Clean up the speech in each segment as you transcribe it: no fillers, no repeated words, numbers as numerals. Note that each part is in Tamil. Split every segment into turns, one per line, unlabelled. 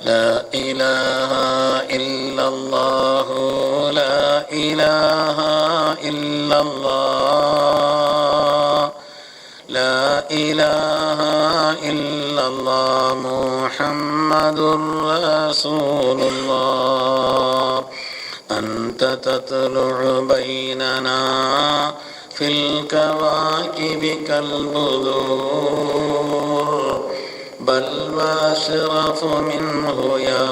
لا إله إلا الله لا إله إلا الله لا إله إلا الله محمد رسول الله أنت تطلع بيننا في الكواكب كالبدور بل وأشرف منه يا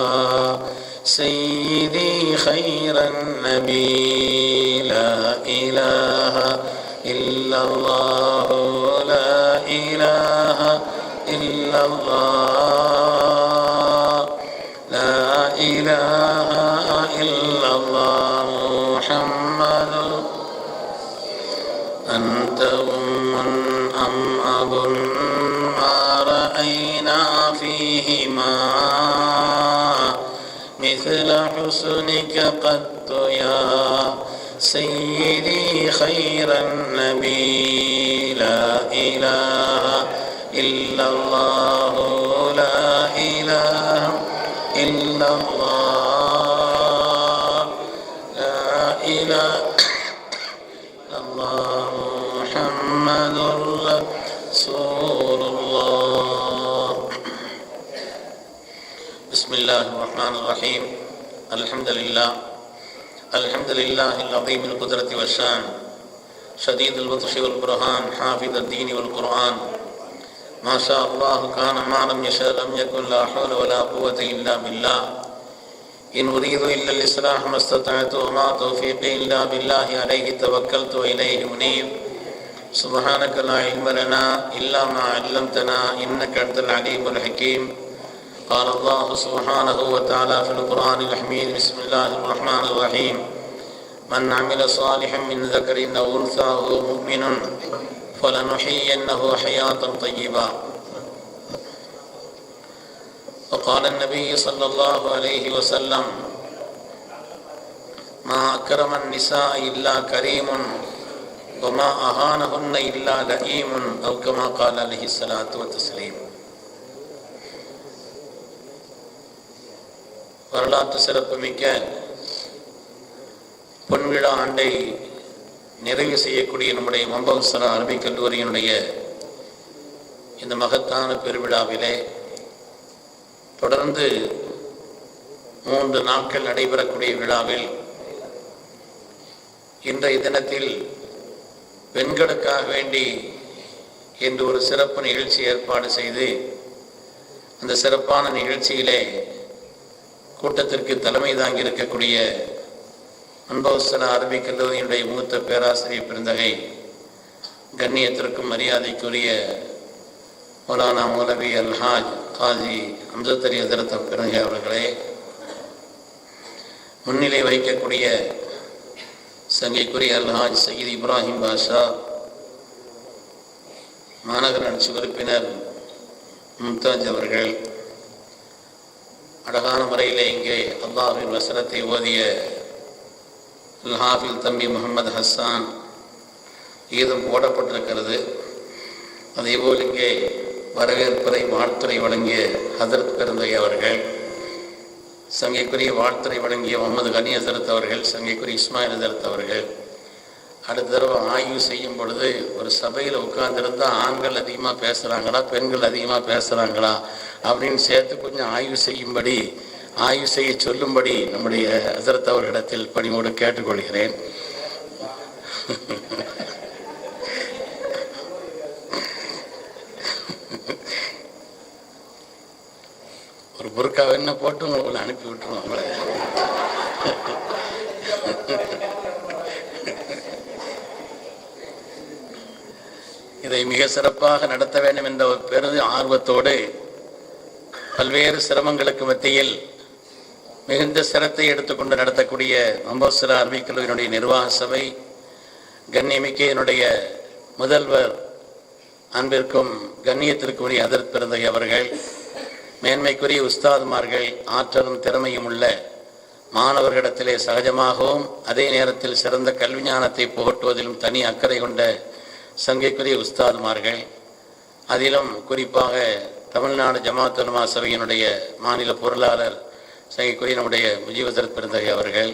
سيدي خير النبي لا إله إلا الله لا إله إلا الله لا إله إلا الله محمد أنت أم أم أب ما رأينا فيهما مثل حسنك قط يا سيدي خير النبي لا إله إلا الله لا إله إلا الله لا إله إلا الله محمد رسول الله. بسم الله الرحمن الرحيم. الحمد لله العظيم القدرة والشان شديد البطش والبرهان حافظ الدين والقرآن ما شاء الله كان ما لم يشاء لم يكن لا حول ولا قوة إلا بالله إن أريد إلا الإصلاح ما استطعت وما توفيقي إلا بالله عليه توكلت وإليه أنيب سبحانك لا علم لنا إلا ما علمتنا إنك أنت العليم الحكيم. قال الله سبحانه وتعالى في القرآن الحميد بسم الله الرحمن الرحيم من عمل صالحا من ذكر أو أنثى وهو مؤمن فلنحيينه حياة طيبة. وقال النبي صلى الله عليه وسلم ما أكرم النساء إلا كريم وما أهانهن إلا لئيم أو كما قال عليه الصلاة والتسليم. வரலாற்று சிறப்புமிக்க பொன்விழா ஆண்டை நிறைவு செய்யக்கூடிய நம்முடைய மம்பவசரா அரபிக் கல்லூரியினுடைய இந்த மகத்தான பெருவிழாவிலே தொடர்ந்து 3 நாட்கள் நடைபெறக்கூடிய விழாவில் இன்றைய தினத்தில் பெண்களுக்காக வேண்டி என்று ஒரு சிறப்பு நிகழ்ச்சி ஏற்பாடு செய்து அந்த சிறப்பான நிகழ்ச்சியிலே கூட்டத்திற்கு தலைமை தாங்கி இருக்கக்கூடிய மம்பவசரா அரபிக் கல்லூரியினுடைய மூத்த பேராசிரியர் பெருந்தகை கண்ணியத்திற்கும் மரியாதைக்குரிய மௌலானா மௌலவி அல்ஹாஜ் காஜி அம்ஜத் அலி ஹதரத் பெருந்தகை அவர்களே, முன்னிலை வகிக்கக்கூடிய சங்கைக்குரிய அல்ஹாஜ் சயீத் இப்ராஹிம் பாஷா, மாநகராட்சி உறுப்பினர் மும்தாஜ் அவர்கள், அழகான முறையில் இங்கே அல்லாஹ்வின் வசனத்தை ஓதிய ஹாஃபில் தம்பி முகமது ஹஸ்ஸான் கீதம் போடப்பட்டிருக்கிறது. அதேபோல் இங்கே வரவேற்புரை வாழ்த்துறை வழங்கிய ஹதரத் பெருந்தகை அவர்கள், சங்கைக்குரிய வாழ்த்துறை வழங்கிய முகமது கனி ஹசரத் அவர்கள், சங்கைக்குரிய இஸ்மாயில் ஹசரத் அவர்கள், அடுத்த தடவை ஆய்வு செய்யும் பொழுது ஒரு சபையில் உட்கார்ந்துருந்தால் ஆண்கள் அதிகமாக பேசுகிறாங்களா பெண்கள் அதிகமாக பேசுகிறாங்களா அப்படின்னு சேர்த்து கொஞ்சம் ஆய்வு செய்ய சொல்லும்படி நம்முடைய ஹசரத் அவர்களிடத்தில் பணிவோடு கேட்டுக்கொள்கிறேன். ஒரு புர்கா என்ன போட்டு உங்களை அனுப்பி விட்டுருவோம். அவங்கள இதை மிக சிறப்பாக நடத்த வேண்டும் என்ற ஒரு பெரும் ஆர்வத்தோடு பல்வேறு சிரமங்களுக்கு மத்தியில் மிகுந்த சிரத்தை எடுத்துக்கொண்டு நடத்தக்கூடிய மம்பவசரா அரபிக் கல்லூரியினுடைய நிர்வாக சபை, கண்ணியமிக்க என்னுடைய முதல்வர் அன்பிற்கும் கண்ணியத்திற்குரிய ஹதரத் பெருந்தகை அவர்கள், மேன்மைக்குரிய உஸ்தாதுமார்கள், ஆற்றலும் திறமையும் உள்ள மாணவர்களிடத்திலே சகஜமாகவும் அதே நேரத்தில் சிறந்த கல்வி ஞானத்தை புகட்டுவதிலும் தனி அக்கறை கொண்ட சங்கைக்குரிய உஸ்தாதுமார்கள், அதிலும் குறிப்பாக தமிழ்நாடு ஜமாத் உலமா சபையினுடைய மாநில பொருளாளர் சங்கைக்குரிய நம்முடைய முஜீபர் பெருந்தகை அவர்கள்,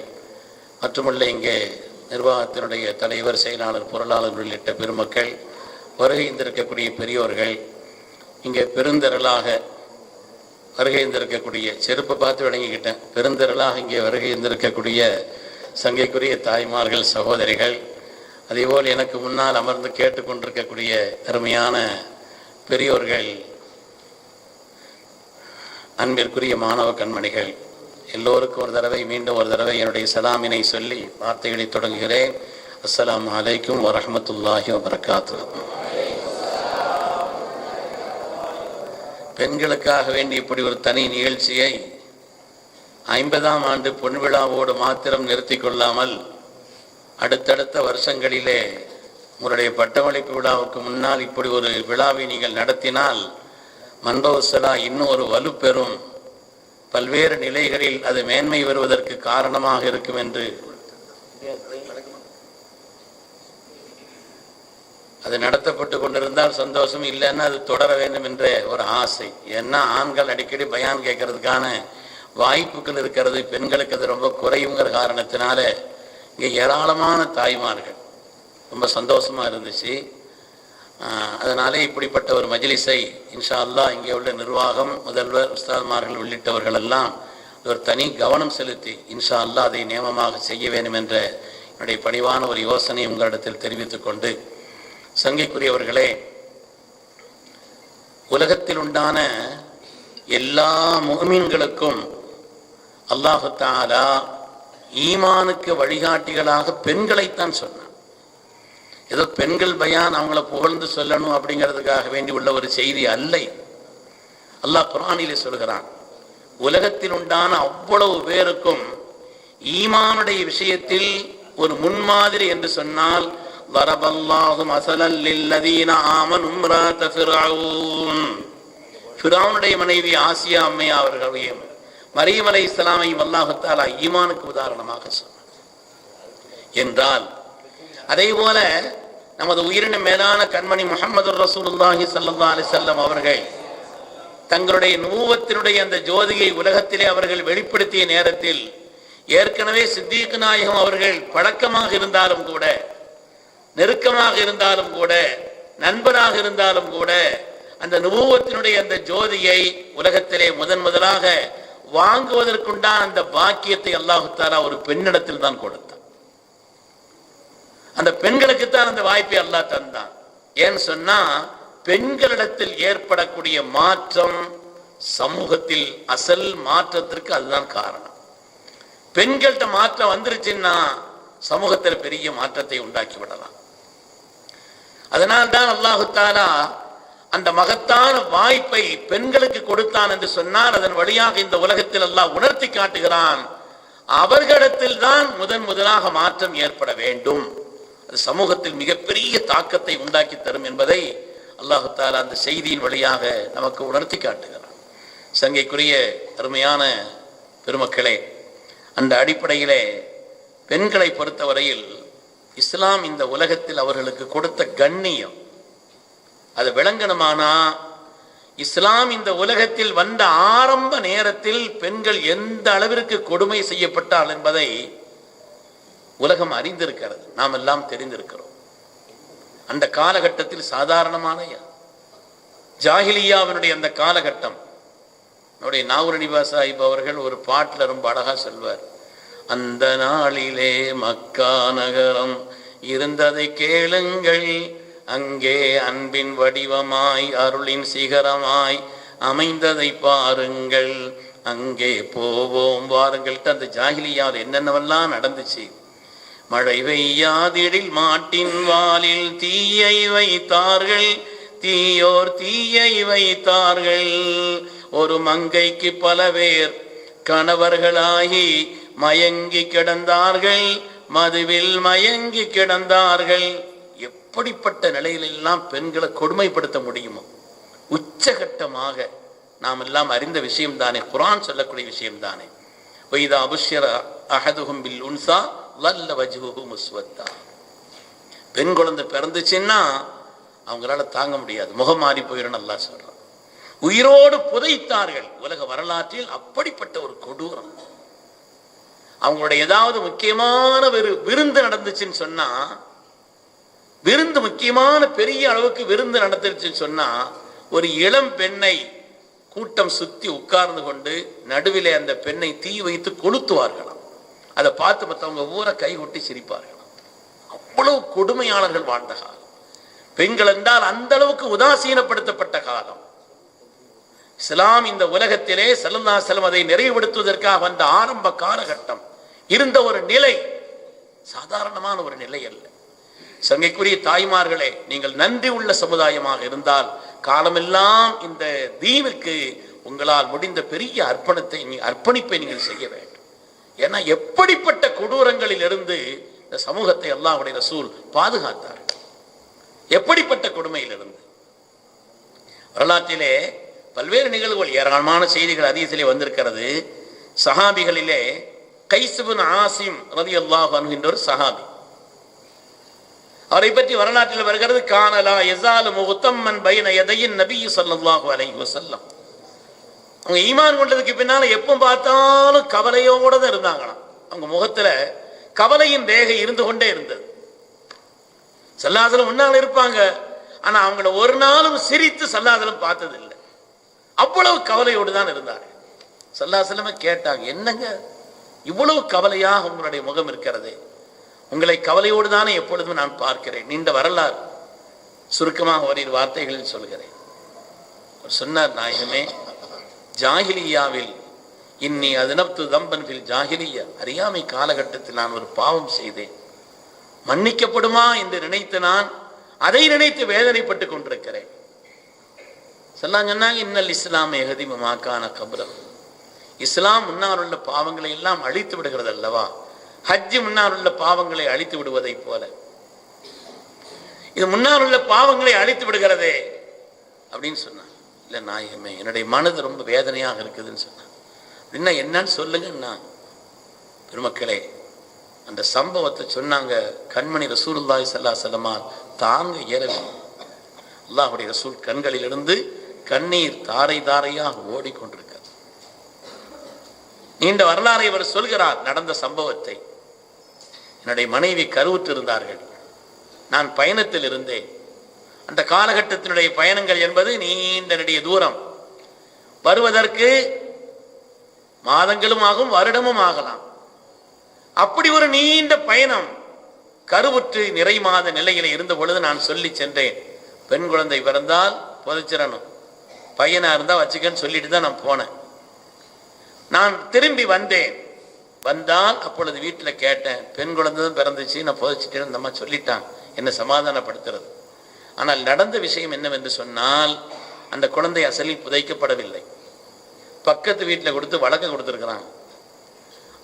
மற்றுமுள்ள இங்கே நிர்வாகத்தினுடைய தலைவர், செயலாளர், பொருளாளர் உள்ளிட்ட பெருமக்கள், வருகை இருந்திருக்கக்கூடிய பெரியோர்கள், இங்கே பெருந்திரளாக வருகை இருந்திருக்கக்கூடிய, செருப்பை பார்த்து வழங்கிக்கிட்டேன், பெருந்திரளாக இங்கே வருகை இருந்திருக்கக்கூடிய சங்கைக்குரிய தாய்மார்கள், சகோதரிகள், அதேபோல் எனக்கு முன்னால் அமர்ந்து கேட்டுக்கொண்டிருக்கக்கூடிய அருமையான பெரியோர்கள், அன்பிற்குரிய மாணவ கண்மணிகள், எல்லோருக்கும் ஒரு தடவை மீண்டும் ஒரு தடவை என்னுடைய சலாமினை சொல்லி வார்த்தைகளை தொடங்குகிறேன். அஸ்ஸலாமு அலைக்கும் வரஹ்மத்துல்லாஹி வபரகாத்துஹு. பெண்களுக்காக வேண்டி இப்படி ஒரு தனி நிகழ்ச்சியை 50ஆம் ஆண்டு பொன் விழாவோடு மாத்திரம் நிறுத்தி கொள்ளாமல் அடுத்தடுத்த வருஷங்களிலே உங்களுடைய பட்டமளிப்பு விழாவுக்கு முன்னால் இப்படி ஒரு விழாவை நீங்கள் நடத்தினால் மண்டபசலா இன்னும் ஒரு வலுப்பெறும், பல்வேறு நிலைகளில் அது மேன்மை வருவதற்கு காரணமாக இருக்கும் என்று அது நடத்தப்பட்டு கொண்டிருந்தால் சந்தோஷம், இல்லைன்னா அது தொடர வேண்டும் என்ற ஒரு ஆசை. ஏன்னா ஆண்கள் அடிக்கடி பயான் கேட்கறதுக்கான வாய்ப்புகள் இருக்கிறது, பெண்களுக்கு அது ரொம்ப குறையுங்கிற காரணத்தினால இங்கே ஏராளமான தாய்மார்கள், ரொம்ப சந்தோஷமாக இருந்துச்சு. அதனாலே இப்படிப்பட்ட ஒரு மஜ்லிஸை இன்ஷா அல்லாஹ் இங்கே உள்ள நிர்வாகம், முதல்வர், உஸ்தாத்மார்கள் உள்ளிட்டவர்கள் எல்லாம் ஒரு தனி கவனம் செலுத்தி இன்ஷா அல்லாஹ் அதை நியமமாக செய்ய வேண்டும் என்ற என்னுடைய பணிவான ஒரு யோசனை உங்களிடத்தில் தெரிவித்துக் கொண்டு, சங்கைக்குரியவர்களே, உலகத்தில் உண்டான எல்லா முஃமின்களுக்கும் அல்லாஹு தஆலா ஈமானுக்கு வழிகாட்டிகளாக பெண்களைத்தான் சொன்னான். ஏதோ பெண்கள் பயான் அவங்கள புகழ்ந்து சொல்லணும் அப்படிங்கிறதுக்காக வேண்டி உள்ள ஒரு செய்தி அல்ல. அல்லாஹ் குர்ஆனிலே சொல்கிறான், உலகத்தில் உண்டான அவ்வளவு பேருக்கும் ஈமானுடைய விஷயத்தில் ஒரு முன்மாதிரி என்று சொன்னால், வரபல்லாஹு மஸலல் லில்லதீன ஆமனு இம்ராத ஃபிர்அவுன், ஃபிர்அவுனுடைய மனைவி ஆசியா அம்மையா அவர்களையும் மரியம் அலைஹிஸ்ஸலாமையும் அல்லாஹ் தஆலா ஈமானுக்கு உதாரணமாக சொன்னார் என்றால், அதே போல நமது உயிரின மேலான கண்மணி முஹம்மது ரசூலுல்லாஹி ஸல்லல்லாஹு அலைஹி வஸல்லம் அவர்கள் தங்களுடைய நுபுவத்தினுடைய அந்த ஜோதியை உலகத்திலே அவர்கள் வெளிப்படுத்திய நேரத்தில் ஏற்கனவே சித்தீக் நாயகம் அவர்கள் பழக்கமாக இருந்தாலும் கூட, நெருக்கமாக இருந்தாலும் கூட, நண்பராக இருந்தாலும் கூட, அந்த நுபுவத்தினுடைய அந்த ஜோதியை உலகத்திலே முதலாக வாங்குவதற்குண்டான அந்த பாக்கியத்தை அல்லாஹு தஆலா ஒரு பெண்ணிடத்தில் தான் கொடுத்தான். அந்த பெண்களுக்குத்தான் அந்த வாய்ப்பை அல்லாஹ் தந்தான். ஏன்னு சொன்னா, பெண்களிடத்தில் ஏற்படக்கூடிய மாற்றம் சமூகத்தில் அசல் மாற்றத்திற்கு அதுதான் காரணம். பெண்கள்கிட்ட மாற்றம் வந்துருச்சுன்னா சமூகத்தில் பெரிய மாற்றத்தை உண்டாக்கி விடலாம். அதனால்தான் அல்லாஹு தஆலா அந்த மகத்தான வாய்ப்பை பெண்களுக்கு கொடுத்தான் என்று சொன்னால், அதன் வழியாக இந்த உலகத்தில் அல்லாஹ் உணர்த்தி காட்டுகிறான், அவர்களிடத்தில் தான் முதலாக மாற்றம் ஏற்பட வேண்டும். அது சமூகத்தில் மிகப்பெரிய தாக்கத்தை உண்டாக்கி தரும் என்பதை அல்லாஹு தஆலா அந்த செய்தியின் வழியாக நமக்கு உணர்த்தி காட்டுகிறான். சங்கைக்குரிய அருமையான பெருமக்களே, அந்த அடிப்படையிலே பெண்களை பொறுத்தவரையில் இஸ்லாம் இந்த உலகத்தில் அவர்களுக்கு கொடுத்த கண்ணியம் அது விளங்கணுமானா, இஸ்லாம் இந்த உலகத்தில் வந்த ஆரம்ப நேரத்தில் பெண்கள் எந்த அளவிற்கு கொடுமை செய்யப்பட்டால் என்பதை உலகம் அறிந்திருக்கிறது, நாம் எல்லாம் தெரிந்திருக்கிறோம். அந்த காலகட்டத்தில் சாதாரணமான ஜாஹிலியாவினுடைய அந்த காலகட்டம், நம்முடைய நாவூர் அனிபா சாஹிப் அவர்கள் ஒரு பாட்டில் ரொம்ப அழகா சொல்வார், அந்த நாளிலே மக்கா நகரம் இருந்ததை கேளுங்கள், அங்கே அன்பின் வடிவமாய் அருளின் சிகரமாய் அமைந்ததை பாருங்கள், அங்கே போவோம் வாருங்கள். அந்த ஜாஹிலியாவில் என்னென்னவெல்லாம் நடந்துச்சு. மழை பெய்யாதிடில் மாட்டின் வாலில் தீயை வைத்தார்கள், தீயோர் தீயை வைத்தார்கள், ஒரு மங்கைக்கு பல பேர் கணவர்களாகி மயங்கி கிடந்தார்கள், மதுவில் மயங்கி கிடந்தார்கள். எப்படிப்பட்ட நிலையிலெல்லாம் பெண்களை கொடுமைப்படுத்த முடியுமோ, உச்சகட்டமாக நாம் எல்லாம் அறிந்த விஷயம் தானே, குர்ஆன் சொல்லக்கூடிய விஷயம் தானே. வைதா அபுஷ்யர அஹதுஹும் பில் உன்சா வல்ல வஜ்ஹுஹு முஸ்வத்தா, பெண் குழந்தை பிறந்துச்சுன்னா அவங்களால தாங்க முடியாது, முகம் மாறி போயிடும். அல்லாஹ் சொல்றான், உயிரோடு புதைத்தார்கள். உலக வரலாற்றில் அப்படிப்பட்ட ஒரு கொடூரம். அவங்களுடைய ஏதாவது முக்கியமான விருந்து நடந்துச்சுன்னு சொன்னா, விருந்து முக்கியமான பெரிய அளவுக்கு விருந்து நடந்துருச்சுன்னு சொன்னா, ஒரு இளம் பெண்ணை கூட்டம் சுத்தி உட்கார்ந்து கொண்டு நடுவிலே அந்த பெண்ணை தீ வைத்து கொளுத்துவார்களாம். அதை பார்த்து மற்றவங்க ஊரை கைகொட்டி சிரிப்பார்களாம். அவ்வளவு கொடுமையாளர்கள் வாழ்ந்த காலம். பெண்கள் என்றால் அந்த அளவுக்கு உதாசீனப்படுத்தப்பட்ட காலம். இஸ்லாம் இந்த உலகத்திலே ஸல்லல்லாஹு அலைஹி வஸல்லம் அதை நிறைவுபடுத்துவதற்காக வந்த ஆரம்ப காலகட்டம் இருந்த ஒரு நிலை சாதாரணமான ஒரு நிலை அல்ல. சங்கைக்குரிய தாய்மார்களே, நீங்கள் நன்றி உள்ள சமுதாயமாக இருந்தால் காலமெல்லாம் இந்த தீனுக்கு உங்களால் முடிந்த பெரிய அர்ப்பணிப்பை நீங்கள் செய்ய வேண்டும். ஏன்னா எப்படிப்பட்ட கொடூரங்களில் இருந்து இந்த சமூகத்தை அல்லாஹ்வுடைய ரசூல் பாதுகாத்தார். எப்படிப்பட்ட கொடுமையிலிருந்து. வரலாற்றிலே பல்வேறு நிகழ்வுகள், ஏராளமான செய்திகள் ஹதீஸிலே வந்திருக்கிறது. சஹாபிகளிலே கைஸ் இப்னு ஆசிம் ரலியல்லாஹு அன்ஹு என்ற ஒரு சஹாபி, அவரை பற்றி வரலாற்றில் வருகிறது, கானலா யஸாலு முஹ்தம்மன் பைன யதையின் நபி ஸல்லல்லாஹு அலைஹி வஸல்லம். அவங்க ஈமான் கொண்டதுக்கு பின்னால எப்போ பார்த்தாலும் கவலையோட தான் இருந்தாங்களாம். அவங்க முகத்துல கவலையின் ரேகை இருந்து கொண்டே இருந்தது. ஸல்லல்லாஹு அலைஹி வஸல்லம் முன்னால இருப்பாங்க, ஆனா அவங்கள ஒரு நாளும் சிரித்து ஸல்லல்லாஹு அலைஹி வஸல்லம் பார்த்தது இல்லை. அவ்வளவு கவலையோடு தான் இருந்தார்கள். ஸல்லல்லாஹு அலைஹி வஸல்லம் கேட்டாங்க, என்னங்க இவ்வளவு கவலையாக உங்களுடைய முகம் இருக்கிறது? உங்களை கவலையோடு தானே எப்பொழுதும் நான் பார்க்கிறேன். நீண்ட வரலாறு, சுருக்கமாக ஓரிரு வார்த்தைகளில் சொல்கிறேன். சொன்னார், நாயகமே, ஜாஹிலியாவில் இன்னி அதுனப்து தம்பன் ஃபில் ஜாஹிலியா, அறியாமை காலகட்டத்தில் நான் ஒரு பாவம் செய்தேன், மன்னிக்கப்படுமா என்று நினைத்து நான் அதை நினைத்து வேதனைப்பட்டு கொண்டிருக்கிறேன். சொன்னாங்க, இன்னல் இஸ்லாம் எஹதிமு மா கான கப்லஹு, இஸ்லாம் முன்னால் உள்ள பாவங்களை எல்லாம் அழித்து விடுகிறது அல்லவா, ஹஜ் முன்னால் உள்ள பாவங்களை அழித்து விடுவதை போல இது முன்னால் உள்ள பாவங்களை அழித்து விடுகிறதே அப்படின்னு சொன்னான். இல்லை நாயகமே, என்னுடைய மனது ரொம்ப வேதனையாக இருக்குதுன்னு சொன்னான். அப்படின்னா என்னன்னு சொல்லுங்கன்னா, பெருமக்களே, அந்த சம்பவத்தை சொன்னாங்க. கண்மணி ரசூலுல்லாஹி ஸல்லல்லாஹு அலைஹி வஸல்லம் தாங்க இயலவில்லை. அல்லாஹ்வுடைய ரசூல் கண்களிலிருந்து கண்ணீர் தாரை தாரையாக ஓடிக்கொண்டிருக்கிறது. நீண்ட வரலாறை அவர் சொல்கிறார். நடந்த சம்பவத்தை, என்னுடைய மனைவி கருவுற்று இருந்தார்கள், நான் பயணத்தில் இருந்தேன். அந்த காலகட்டத்தினுடைய பயணங்கள் என்பது நீண்ட நெடிய தூரம், வருவதற்கு மாதங்களும் ஆகும், வருடமும் ஆகலாம். அப்படி ஒரு நீண்ட பயணம், கருவுற்று நிறை மாத நிலையில இருந்த பொழுது நான் சொல்லி சென்றேன், பெண் குழந்தை பிறந்தால் புதைச்சிடணும், பையனா இருந்தா வச்சுக்கன்னு சொல்லிட்டு தான் நான் போனேன். நான் திரும்பி வந்தால் அப்பொழுது வீட்டில் கேட்டேன், பெண் குழந்தை தான் பிறந்துச்சு, நான் புதைச்சிட்டேன்னு இந்த அம்மா சொல்லிட்டான், என்னை சமாதானப்படுத்துறது. ஆனால் நடந்த விஷயம் என்னவென்று சொன்னால், அந்த குழந்தை அசலில் புதைக்கப்படவில்லை, பக்கத்து வீட்டில் கொடுத்து வழக்கம் கொடுத்துருக்கிறாங்க.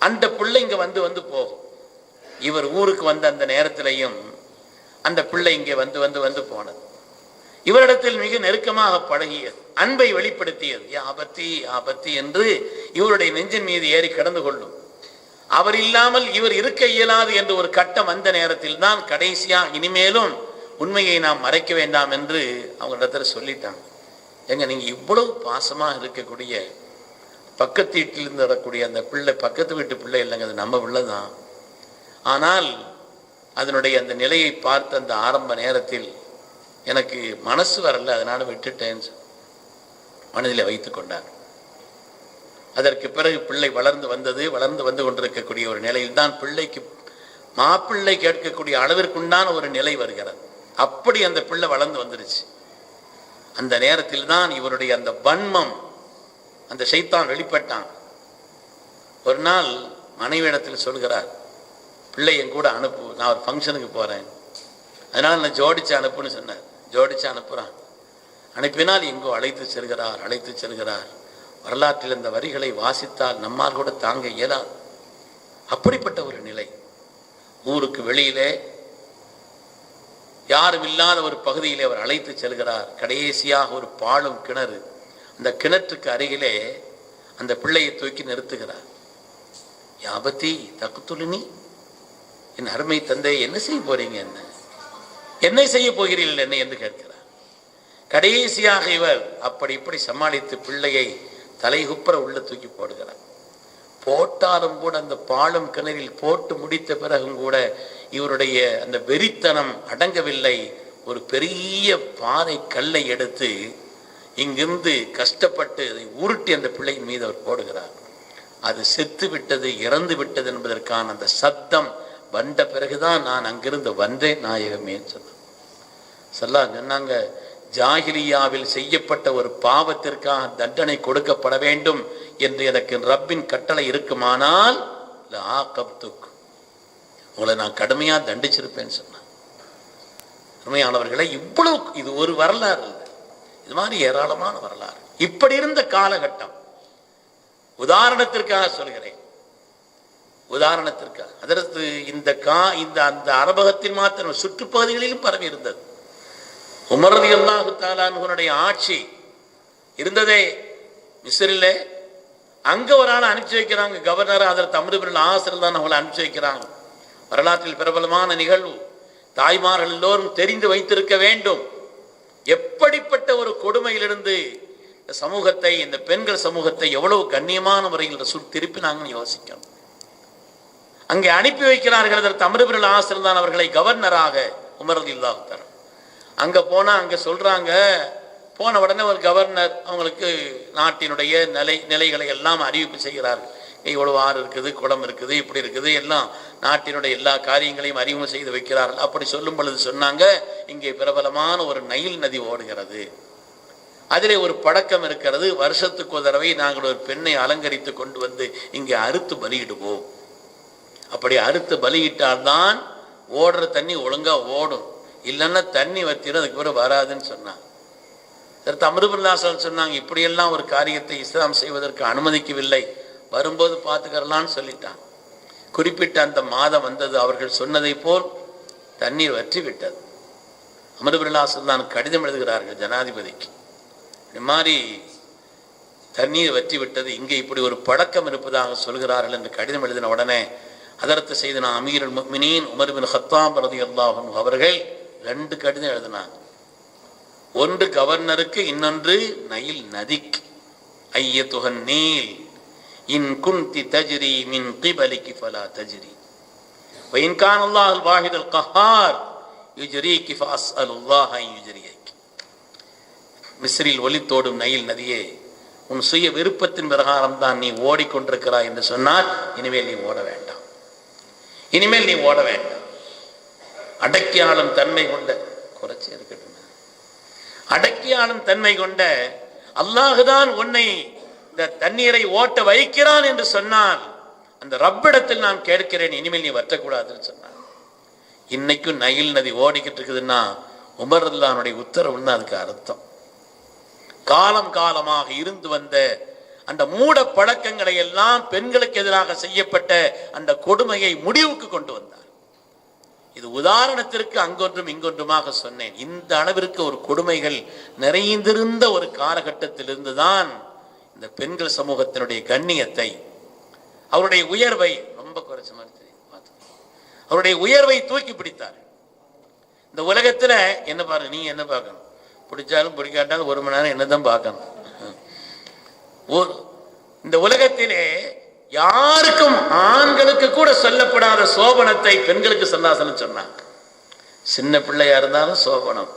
அந்த பிள்ளை இங்கே வந்து போகும். இவர் ஊருக்கு வந்த அந்த நேரத்திலையும் அந்த பிள்ளை இங்கே வந்து போனது. இவரிடத்தில் மிக நெருக்கமாக பழகியது, அன்பை வெளிப்படுத்தியது. ஆபத்தி ஆபத்தி என்று இவருடைய நெஞ்சின் மீது ஏறி கடந்து கொள்ளும். அவர் இல்லாமல் இவர் இருக்க இயலாது என்று ஒரு கட்டம் வந்த நேரத்தில் தான் கடைசியா இனிமேலும் உண்மையை நாம் மறைக்க வேண்டாம் என்று அவங்களிடத்துல சொல்லிட்டாங்க. எங்க நீங்க இவ்வளவு பாசமா இருக்கக்கூடிய பக்கத்து வீட்டிலிருந்து வரக்கூடிய அந்த பிள்ளை பக்கத்து வீட்டு பிள்ளை இல்லைங்க, அது நம்ம பிள்ளை தான். ஆனால் அதனுடைய அந்த நிலையை பார்த்த அந்த ஆரம்ப நேரத்தில் எனக்கு மனசு வரல, அதனால விட்டுட்டேன்னு மனதில் வைத்து கொண்டார். அதற்கு பிறகு பிள்ளை வளர்ந்து வந்து கொண்டிருக்கக்கூடிய ஒரு நிலையில் தான் பிள்ளைக்கு மாப்பிள்ளை கேட்கக்கூடிய அளவிற்குண்டான ஒரு நிலை வருகிறது. அப்படி அந்த பிள்ளை வளர்ந்து வந்துருச்சு. அந்த நேரத்தில் தான் இவருடைய அந்த வன்மம், அந்த ஷைத்தான் வெளிப்பட்டான். ஒரு நாள் மனைவியிடத்தில் சொல்கிறார், பிள்ளை என் கூட அனுப்பு, நான் ஒரு ஃபங்க்ஷனுக்கு போறேன், அதனால நான் ஜோடிச்சு அனுப்புன்னு சொன்னார். ஜோடிச்சு அனுப்புறான். அனுப்பினால் எங்கோ அழைத்து செல்கிறார். வரலாற்றில் இந்த வரிகளை வாசித்தால் நம்மால் கூட தாங்க இயலாது. அப்படிப்பட்ட ஒரு நிலை. ஊருக்கு வெளியிலே யாரும் இல்லாத ஒரு பகுதியிலே அவர் அழைத்து செல்கிறார். கடைசியாக ஒரு பாழும் கிணறு, அந்த கிணற்றுக்கு அருகிலே அந்த பிள்ளையை தூக்கி நிறுத்துகிறார். யாபத்தி தக்குத்துலினி, என் அருமை தந்தை, என்ன செய்ய போறீங்க, என்ன செய்ய போகிறீர்கள் என்ன என்று கேட்கிறார். கடைசியாக இவர் அப்படி இப்படி சமாளித்து பிள்ளையை தலைகுப்புற உள்ள தூக்கி போடுகிறார். போட்டாலும் கூட அந்த பாலும் கிணறில் போட்டு முடித்த பிறகும் கூட இவருடைய அந்த வெறித்தனம் அடங்கவில்லை. ஒரு பெரிய பாறை கல்லை எடுத்து இங்கிருந்து கஷ்டப்பட்டு அதை உருட்டி அந்த பிள்ளையின் மீது அவர் போடுகிறார். அது செத்து விட்டது, இறந்து விட்டது என்பதற்கான அந்த சத்தம் வந்த பிறகுதான் நான் அங்கிருந்து வந்தேன் நாயகமே சொன்னாங்க. ஜாகிலியாவில் செய்யப்பட்ட ஒரு பாவத்திற்காக தண்டனை கொடுக்கப்பட வேண்டும் என்று எனக்கு ரப்பின் கட்டளை இருக்குமானால் உங்களை நான் கடுமையா தண்டிச்சிருப்பேன்னு சொன்னான். உண்மையானவர்களை இவ்வளவு இது ஒரு வரலாறு இல்லை, இது மாதிரி ஏராளமான வரலாறு. இப்படி இருந்த காலகட்டம் உதாரணத்திற்காக சொல்கிறேன், உதாரணத்திற்காக. அதற்கு இந்த அந்த அரபகத்தின் மாத்திரம் சுற்றுப்பகுதிகளிலும் பரவி இருந்தது. உமர் ரலியல்லாஹு தஆலா அன்ஹுடைய ஆட்சி இருந்ததே மிஸ்ரிலே. அங்க ஒரு ஆளை அனுப்பிச்சு வைக்கிறாங்க, கவர்னர். அதற்கு அம்ர் இப்னு ஆஸ் தான் அவங்களை அனுப்பிச்சு வைக்கிறாங்க. வரலாற்றில் பிரபலமான நிகழ்வு, தாய்மார்கள் எல்லோரும் தெரிந்து வைத்திருக்க வேண்டும். எப்படிப்பட்ட ஒரு கொடுமையிலிருந்து சமூகத்தை, இந்த பெண்கள் சமூகத்தை எவ்வளவு கண்ணியமான முறையில் ரசூல் திருப்பினாங்கன்னு யோசிக்கணும். அங்கே அனுப்பி வைக்கிறார்கள். அதற்கு அம்ர் இப்னு ஆஸ் தான் அவர்களை கவர்னராக உமர் ரலியல்லாஹு தஆலா. அங்க போனா அங்க சொல்றாங்க, போன உடனே ஒரு கவர்னர் அவங்களுக்கு நாட்டினுடைய நிலைகளை எல்லாம் அறிவிப்பு செய்கிறார்கள். இவ்வளவு ஆறு இருக்குது, குளம் இருக்குது, இப்படி இருக்குது, எல்லாம் நாட்டினுடைய எல்லா காரியங்களையும் அறிமுகம் செய்து வைக்கிறார்கள். அப்படி சொல்லும் பொழுது சொன்னாங்க, இங்கே பிரபலமான ஒரு நைல் நதி ஓடுகிறது, அதிலே ஒரு பழக்கம் இருக்கிறது. வருஷத்துக்கு ஒரு தடவை நாங்கள் ஒரு பெண்ணை அலங்கரித்து கொண்டு வந்து இங்கே அறுத்து பலியிடுவோம். அப்படி அறுத்து பலியிட்டால்தான் ஓடுற தண்ணி ஒழுங்கா ஓடும், இல்லைன்னா தண்ணி வத்திரும், அதுக்கு பிறகு வராதுன்னு சொன்னாங்க. அம்ர் இப்னு ஆஸ் சொன்னாங்க, இப்படியெல்லாம் ஒரு காரியத்தை இஸ்லாம் செய்வதற்கு அனுமதிக்கவில்லை, வரும்போது பார்த்துக்கலான்னு சொல்லிட்டாங்க. குறிப்பிட்ட அந்த மாதம் வந்தது. அவர்கள் சொன்னதை போல் தண்ணீர் வற்றி விட்டது. அம்ர் இப்னு ஆஸ் தான் கடிதம் எழுதுகிறார்கள் ஜனாதிபதிக்கு, இந்த மாதிரி தண்ணீர் வற்றி விட்டது, இங்கே இப்படி ஒரு பழக்கம் இருப்பதாக சொல்கிறார்கள் என்று கடிதம் எழுதின உடனே ஹதரத் சையதுனா அமீருல் முஃமினீன் உமர் இப்னு கத்தாப் ரலியல்லாஹு அன்ஹு அவர்கள் 2 கடிதம் எழுதினாங்க. ஒன்று கவர்னருக்கு, இன்னொன்று நைல் நதிக்கு. ஐயத்துஹன் நீல் இன் குன்தி தஜ்ரி மின் கிபலிகி ஃபலா தஜ்ரி வ இன் கான அல்லாஹுல் வாஹிதுல் கஹார் யுஜ்ரீகி ஃபஅஸ்அலுல்லாஹ அன் யுஜ்ரியகி. மிஸ்ரில் ஒலித்தோடும் நைல் நதியே, உன் சுய விருப்பத்தின் பிரகாரம் தான் நீ ஓடிக்கொண்டிருக்கிறாய் என்று சொன்னால் இனிமேல் நீ ஓட வேண்டாம், இனிமேல் நீ ஓட வேண்டாம். அடக்கியாளும் தன்மை கொண்ட, குறைச்சி இருக்கட்டும், அடக்கியாளும் தன்மை கொண்ட அல்லாஹுதான் உன்னை இந்த தண்ணீரை ஓட்ட வைக்கிறான் என்று சொன்னால் அந்த ரப்பிடத்தில் நான் கேட்கிறேன், இனிமேல் நீ வற்றக்கூடாதுன்னு சொன்னான். இன்னைக்கும் நைல் நதி ஓடிக்கிட்டு இருக்குதுன்னா உமர் ரலியல்லாஹுடைய உத்தரவுன்னு அதுக்கு அர்த்தம். காலம் காலமாக இருந்து வந்த அந்த மூட பழக்கங்களை எல்லாம், பெண்களுக்கு எதிராக செய்யப்பட்ட அந்த கொடுமையை முடிவுக்கு கொண்டு வந்தார். இது உதாரணத்திற்கு அங்கொன்றும் இங்கொன்றுமாக சொன்னேன். இந்த அளவிற்கு ஒரு கொடுமைகள் நிறைந்திருந்த ஒரு காலகட்டத்திலிருந்து தான் இந்த பெண்கள் சமூகத்தினுடைய கண்ணியத்தை, அவருடைய உயர்வை ரொம்ப குறைச்ச மாதிரி அவருடைய உயர்வை தூக்கி பிடித்தார். இந்த உலகத்துல என்ன பாருங்க, நீ என்ன பார்க்கணும், பிடிச்சாலும் பிடிக்காட்டாலும் 1 மணி நேரம் என்னதான் பார்க்கணும். இந்த உலகத்திலே யாருக்கும், ஆண்களுக்கு கூட சொல்லப்படாத சோபனத்தை பெண்களுக்கு சொல்லாசன்னு சொன்னாங்க. சின்ன பிள்ளையா இருந்தாலும் சோபனம்,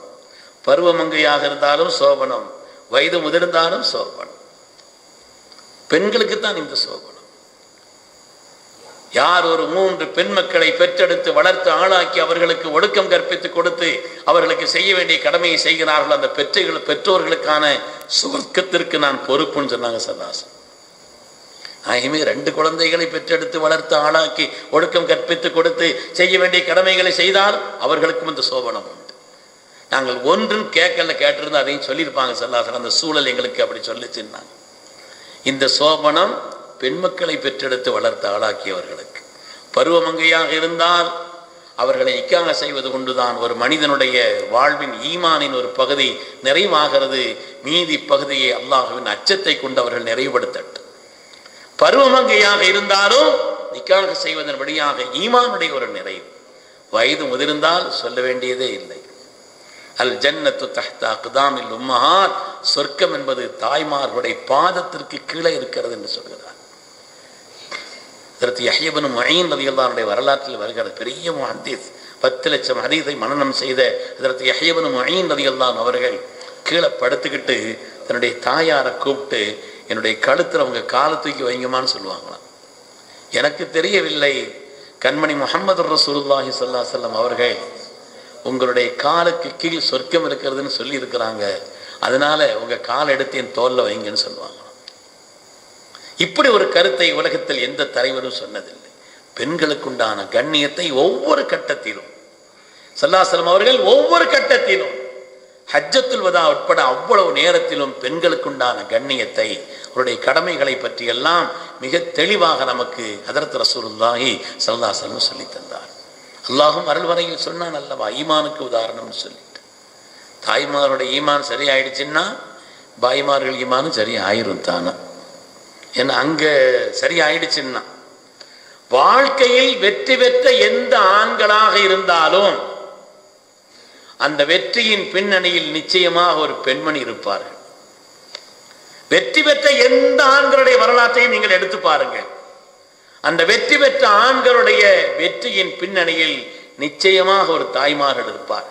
பருவமங்கையாக இருந்தாலும் சோபனம், வயது முதிர்ந்தாலும் சோபனம். பெண்களுக்கு தான் இந்த சோபனம். யார் ஒரு 3 பெண் மக்களை பெற்றெடுத்து வளர்த்து ஆளாக்கி அவர்களுக்கு ஒடுக்கம் கற்பித்து கொடுத்து அவர்களுக்கு செய்ய வேண்டிய கடமையை செய்கிறார்கள், அந்த பெற்றோர்களுக்கான சுவர்க்கத்திற்கு நான் பொறுப்புன்னு சொன்னாங்க சல்லாசன். ஆகவே 2 குழந்தைகளை பெற்றெடுத்து வளர்த்து ஆளாக்கி ஒடுக்கம் கற்பித்து கொடுத்து செய்ய வேண்டிய கடமைகளை செய்தால் அவர்களுக்கும் இந்த சோபனம் உண்டு. நாங்கள் ஒன்றும் கேட்டிருந்தா அதையும் சொல்லியிருப்பாங்க சல்லாசன். அந்த சூழல் எங்களுக்கு அப்படி சொல்லிச்சுன்னாங்க. இந்த சோபனம் பெண் மக்களை பெற்றெடுத்து வளர்த்து ஆளாக்கியவர்களுக்கு. பருவமங்கையாக இருந்தால் அவர்களை நிக்காஹ் செய்வது கொண்டுதான் ஒரு மனிதனுடைய வாழ்வின் ஈமானின் ஒரு பகுதி நிறைவாகிறது. மீதி பகுதியை அல்லாஹ்வின் அச்சத்தை கொண்டு அவர்கள் நிறைவுபடுத்தட்டும். பருவமங்கையாக இருந்தாலும் நிக்காஹ் செய்வதன் வழியாக ஈமானுடைய ஒரு நிறைவு. வயது முதிர்ந்தால் சொல்ல வேண்டியதே இல்லை. அல் ஜன்னத்து தஹ்தா அக்தாமில் உம்மஹாத், சொர்க்கம் என்பது தாய்மார்களுடைய பாதத்திற்கு கீழே இருக்கிறது என்று சொல்கிறார். அதற்கு யஹ்யா இப்னு முஈன் ரலியல்லாஹு அன்ஹு வரலாற்றில் வருகிறது. பெரிய முஹத்தீஸ், 10 லட்சம் ஹதீஸை மனனம் செய்த அதற்கு யஹ்யா இப்னு முஈன் ரலியல்லாஹு அன்ஹு அவர்கள் கீழே படுத்துக்கிட்டு தன்னுடைய தாயாரை கூப்பிட்டு, என்னுடைய கழுத்தில் அவங்க காலை தூக்கி வைங்கம்மான்னு சொல்லுவாங்களாம். எனக்கு தெரியவில்லை, கண்மணி முஹம்மது ரசூலுல்லாஹி ஸல்லல்லாஹு அலைஹி வஸல்லம் அவர்கள் உங்களுடைய காலுக்கு கீழ் சொர்க்கம் இருக்கிறதுன்னு சொல்லி இருக்கிறாங்க, அதனால உங்க கால் எடுத்து என் தோல்ல வைங்கன்னு சொல்லுவாங்க. இப்படி ஒரு கருத்தை உலகத்தில் எந்த தலைவரும் சொன்னதில்லை. பெண்களுக்குண்டான கண்ணியத்தை ஒவ்வொரு கட்டத்திலும் ஸல்லல்லாஹு அலைஹி வஸல்லம் அவர்கள் ஒவ்வொரு கட்டத்திலும் ஹஜ்ஜத்துல் வதா உட்பட அவ்வளவு நேரத்திலும் பெண்களுக்குண்டான கண்ணியத்தை, அவருடைய கடமைகளை பற்றி எல்லாம் மிக தெளிவாக நமக்கு ஹதரத் ரசூலுல்லாஹி ஸல்லல்லாஹு அலைஹி வஸல்லம் சொல்லி தந்தார். அல்லாஹும் அருள்வரையில் சொன்னான் அல்லவா, ஈமானுக்கு உதாரணம்னு சொல்லிட்டு. தாய்மாருடைய ஈமான் சரியாயிடுச்சுன்னா பாய்மார்கள் ஈமானும் சரியாயிரும் தானே. ஏன்னா அங்க சரியாயிடுச்சுன்னா வாழ்க்கையில் வெற்றி பெற்ற எந்த ஆண்களாக இருந்தாலும் அந்த வெற்றியின் பின்னணியில் நிச்சயமாக ஒரு பெண்மணி இருப்பார்கள். வெற்றி பெற்ற எந்த ஆண்களுடைய வரலாற்றையும் நீங்கள் எடுத்து பாருங்கள், அந்த வெற்றி பெற்ற ஆண்களுடைய வெற்றியின் பின்னணியில் நிச்சயமாக ஒரு தாய்மார்கள் இருப்பார்.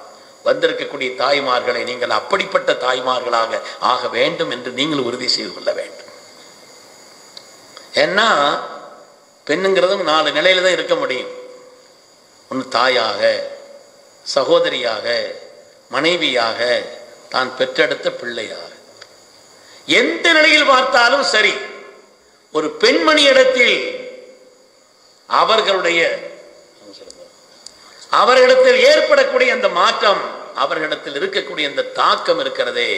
வந்திருக்கக்கூடிய தாய்மார்களை நீங்கள் அப்படிப்பட்ட தாய்மார்களாக ஆக வேண்டும் என்று நீங்கள் உறுதி செய்து கொள்ள வேண்டும். ஏன்னா பெண்ணுங்கிறதும் 4 நிலையில தான் இருக்க முடியும். ஒன்று தாயாக, சகோதரியாக, மனைவியாக, தான் பெற்றெடுத்த பிள்ளையாக. எந்த நிலையில் பார்த்தாலும் சரி, ஒரு பெண்மணி இடத்தில் அவர்களிடத்தில் ஏற்படக்கூடிய அந்த மாற்றம், அவர்களிடத்தில் இருக்கக்கூடிய அந்த தாக்கம் இருக்கிறதே,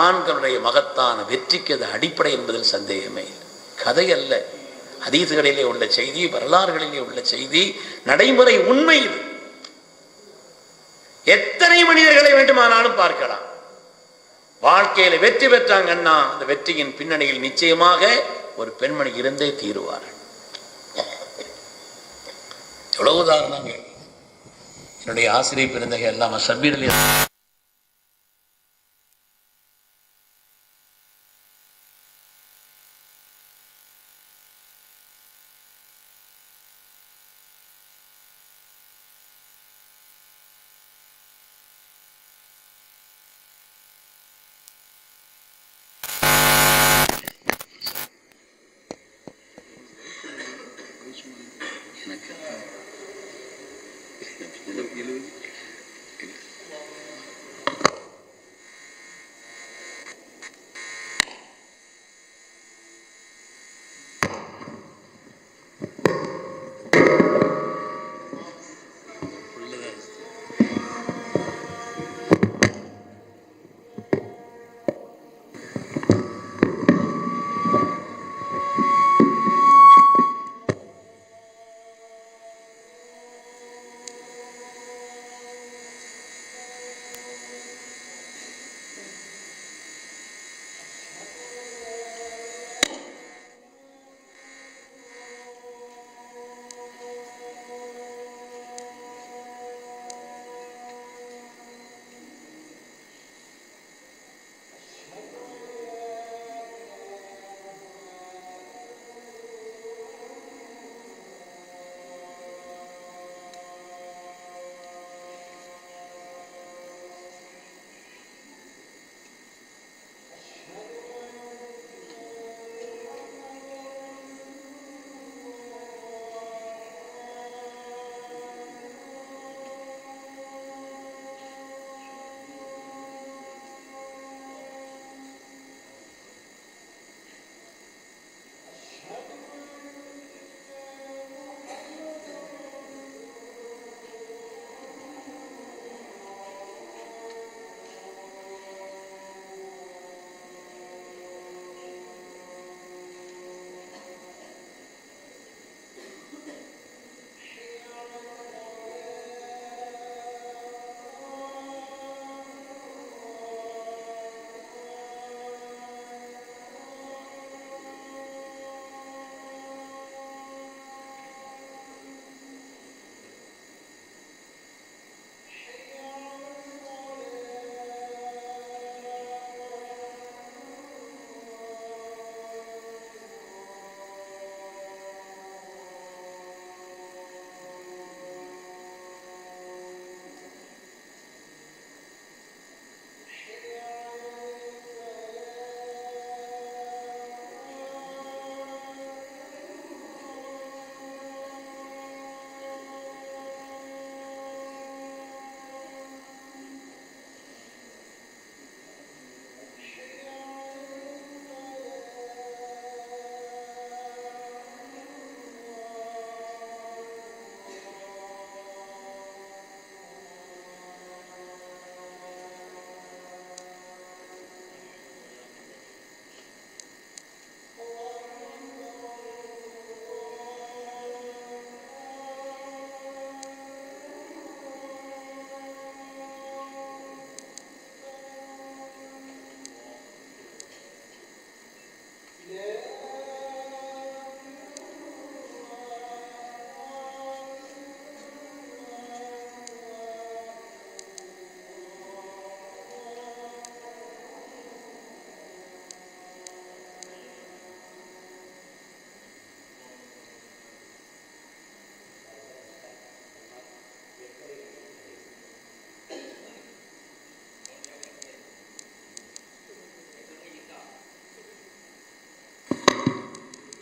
ஆண்களுடைய மகத்தான வெற்றிக்கு அது அடிப்படை என்பதில் சந்தேகமே இல்லை. கதை அல்ல, ஹதீஸ்களிலே உள்ள செய்தி, வரலாறுகளிலே உள்ள செய்தி, நடைமுறை உண்மை இது. எத்தனை மனிதர்களை வேண்டுமானாலும் பார்க்கலாம். வாழ்க்கையில வெற்றி பெற்றாங்கன்னா அந்த வெற்றியின் பின்னணியில் நிச்சயமாக ஒரு பெண்மணி இருந்தே தீருவார். எவ்வளவு உதாரணங்கள். என்னுடைய ஆசிரியர் பிறந்தகை எல்லாம் சபீரில்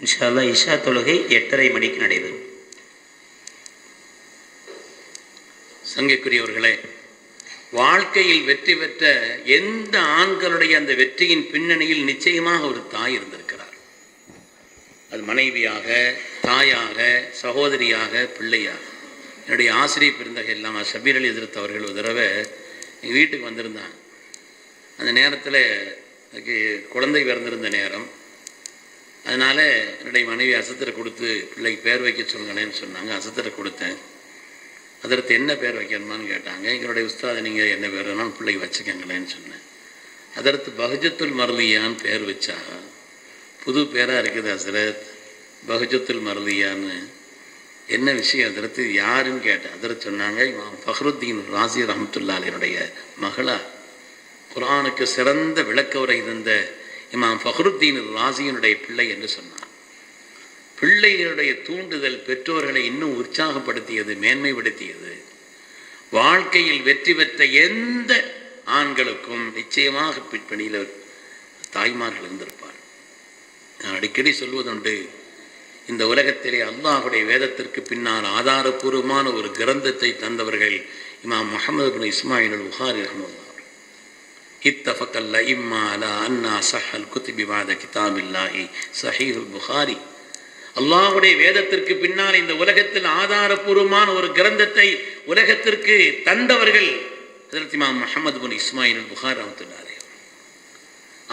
இன்ஷா அல்லாஹ் இஷா தொழுகை 8:30 மணிக்கு நடைபெறும்.
சங்கைக்குரியவர்களே, வாழ்க்கையில் வெற்றி பெற்ற எந்த ஆண்களுடைய அந்த வெற்றியின் பின்னணியில் நிச்சயமாக ஒரு தாய் இருந்திருக்கிறார். அது மனைவியாக, தாயாக, சகோதரியாக, பிள்ளையாக. என்னுடைய ஆசிரியர் பெருந்தகை இல்லாமல் ஷபீர் அலி எதிர்த்து அவர்கள் ஒரு தடவை எங்கள் வீட்டுக்கு வந்திருந்தாங்க. அந்த நேரத்தில் அதுக்கு குழந்தை பிறந்திருந்த நேரம். அதனால் என்னுடைய மனைவி அசத்தரை கொடுத்து பிள்ளைக்கு பேர் வைக்க சொல்லுங்களேன்னு சொன்னாங்க. அசத்தரை கொடுத்தேன். அதற்கு என்ன பேர் வைக்கணுமான்னு கேட்டாங்க. எங்களுடைய உஸ்தாதை நீங்கள் என்ன பேர் வேணாலும் பிள்ளைக்கு வச்சுக்கங்களேன்னு சொன்னேன். அதற்கு பஹஜத்துல் மர்லியான்னு பேர் வச்சா புது பேராக இருக்குது ஹசரத், பஹஜத்துல் மர்லியான்னு. என்ன விஷயம் அதற்கு யாருன்னு கேட்டேன். அதற்கு சொன்னாங்க, இமாம் ஃபஹ்ருத்தீன் ராசி ரஹ்மத்துல்லாஹி அலைஹினுடைய மகளா, குர்ஆனுக்கு சிறந்த விளக்க உரை இருந்த இமாம் ஃபஹ்ருத்தீன் ராசியினுடைய பிள்ளை என்று சொன்னார். பிள்ளைகளுடைய தூண்டுதல் பெற்றோர்களை இன்னும் உற்சாகப்படுத்தியது, மேன்மைப்படுத்தியது. வாழ்க்கையில் வெற்றி பெற்ற எந்த ஆண்களுக்கும் நிச்சயமாக பிற்பணியில் தாய்மார்கள் இருந்திருப்பார். நான் அடிக்கடி சொல்வதுண்டு, இந்த உலகத்திலே அல்லாஹுடைய வேதத்திற்கு பின்னால் ஆதாரபூர்வமான ஒரு கிரந்தத்தை தந்தவர்கள் இமாம் முஹம்மது பின் இஸ்மாயில் அல் புகாரி ரஹ்மத்துல்லாஹி. இத்தஃபக்கல் இம்மா அலா அன்னா ஸஹல் குத்பி பஅத கிதாபில்லாஹி ஸஹீஹுல் புகாரி. அல்லாஹுடைய வேதத்திற்கு பின்னால் இந்த உலகத்தில் ஆதாரபூர்வமான ஒரு கிரந்தத்தை உலகத்திற்கு தந்தவர்கள் ஹஜ்ரத் இமாம் முஹம்மது பின் இஸ்மாயில் அல் புகாரி ரஹ்மத்துல்லாஹி.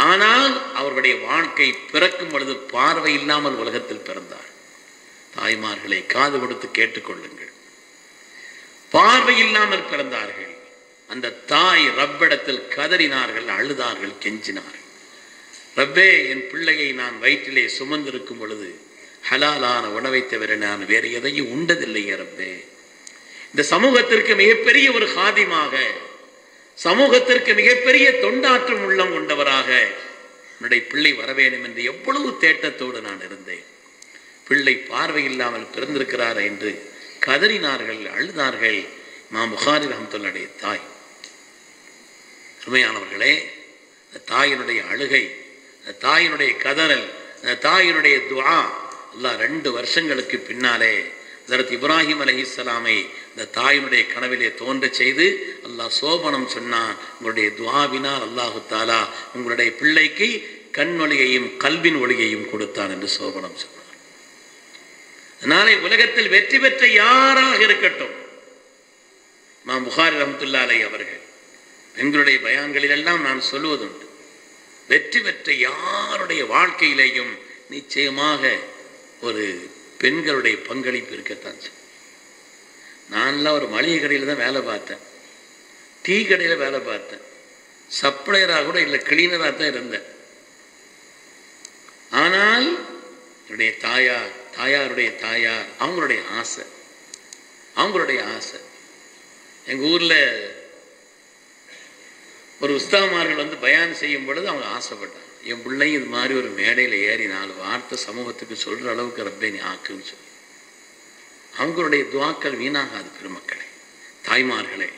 ஆனால் அவர்களுடைய வாழ்க்கை பிறக்கும் பொழுது பார்வை இல்லாமல் உலகத்தில் பிறந்தார். தாய்மார்களை காது கொடுத்து கேட்டுக்கொள்ளுங்கள். பார்வை இல்லாமல் பிறந்தார்கள். அந்த தாய் ரப்பிடத்தில் கதறினார்கள், அழுதார்கள், கெஞ்சினார்கள். ரப்பே, என் பிள்ளையை நான் வயிற்றிலே சுமந்திருக்கும் பொழுது ஹலாலான உணவை தவிர நான் வேறு எதையும் உண்டதில்லையே ரப்பே. இந்த சமூகத்திற்கு மிகப்பெரிய ஒரு ஹாதிமாக, சமூகத்திற்கு மிகப்பெரிய தொண்டாற்றும் உள்ளம் கொண்டவராக என்னுடைய பிள்ளை வர வேண்டும் என்று எவ்வளவு தேட்டத்தோடு நான் இருந்தேன். பிள்ளை பார்வை இல்லாமல் பிறந்திருக்கிறார் என்று கதறினார்கள், அழுதார்கள் இமாம் புகாரி ரஹ்மத்துல்லாஹி தாய். அருமையானவர்களே, அந்த தாயினுடைய அழுகை, அந்த தாயினுடைய கதறல், அந்த தாயினுடைய துஆ அல்லாஹ் 2 வருஷங்களுக்கு பின்னாலே ஹஜ்ரத் இப்ராஹிம் அலைஹிஸ்ஸலாமை இந்த தாயினுடைய கனவிலே தோன்ற செய்து அல்லாஹ் சோபனம் சொன்னான். உங்களுடைய துஆவினால் அல்லாஹு தஆலா உங்களுடைய பிள்ளைக்கு கண்ணொளியையும் கல்வின் ஒளியையும் கொடுத்தான் என்று சோபனம் சொன்னார். நாளை உலகத்தில் வெற்றி பெற்ற யாராக இருக்கட்டும், இமாம் புகாரி ரஹ்மத்துல்லாஹி அலைஹி அவர்கள் எங்களுடைய பயான்களில் எல்லாம் நான் சொல்வதுண்டு, வெற்றி பெற்ற யாருடைய வாழ்க்கையிலேயும் நிச்சயமாக ஒரு பெண்களுடைய பங்களிப்பு இருக்கத்தான். நான்லாம் ஒரு மளிகை கடையில் தான் வேலை பார்த்தேன், டீ கடையில் வேலை பார்த்தேன், சப்ளையராக கூட இல்லை, கிளீனராக தான் இருந்தேன். ஆனால் என்னுடைய தாயாருடைய தாயார் அவங்களுடைய ஆசை எங்கள் ஊரில் ஒரு உஸ்தாமார்கள் வந்து பயான் செய்யும் பொழுது அவங்க ஆசைப்பட்டாங்க, என் பிள்ளையும் இது மாதிரி ஒரு மேடையில் ஏறி 4 வார்த்தை சமூகத்துக்கு சொல்கிற அளவுக்கு ரப்பே நீ ஆக்குன்னு சொல்லி. அவங்களுடைய துவாக்கள் வீணாகாது பெருமக்களே, தாய்மார்களே,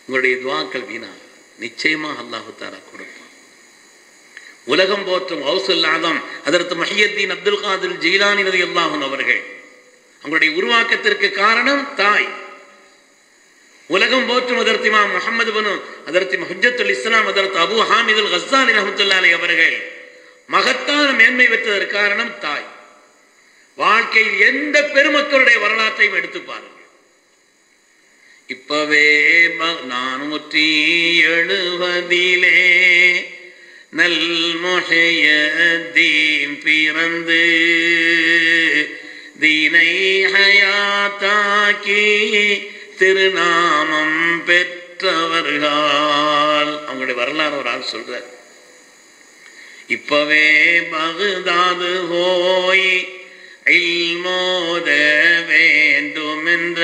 உங்களுடைய துவாக்கள் வீணாகாது. நிச்சயமாக அல்லாஹு தஆலா கொடுப்பான். உலகம் போற்றும் கௌசுல் ஆதம் ஹஜ்ரத் முஹியத்தீன் அப்துல் காதிர் ஜீலானி ரலியல்லாஹு அன்ஹு அவர்கள், அவங்களுடைய உருவாக்கத்திற்கு காரணம் தாய். உலகம் போற்றும் ஹஜ்ரத் இமாம் முஹம்மது பின் ஹஜ்ரத் ஹுஜ்ஜத்துல் இஸ்லாம் ஹஜ்ரத் அபூ ஹாமித் அல் கஸ்ஸாலி ரஹ்மத்துல்லாஹி அலைஹி அவர்கள் மகத்தான மேன்மை பெற்றதற்கு காரணம் தாய். வாழ்க்கையில் எந்த பெருமக்களுடைய வரலாற்றையும் எடுத்து பாருங்கள். இப்பவே 470 நல் முஹியத்தீன் பிறந்து தீனை ஹயாத்தாக்கி திருநாமம் பெற்றவர்கள். அவங்களுடைய வரலாறு ஒரு ஆள் சொல்றார். இப்பவே பகுதாது போய் இல்மோத வேண்டுமென்ற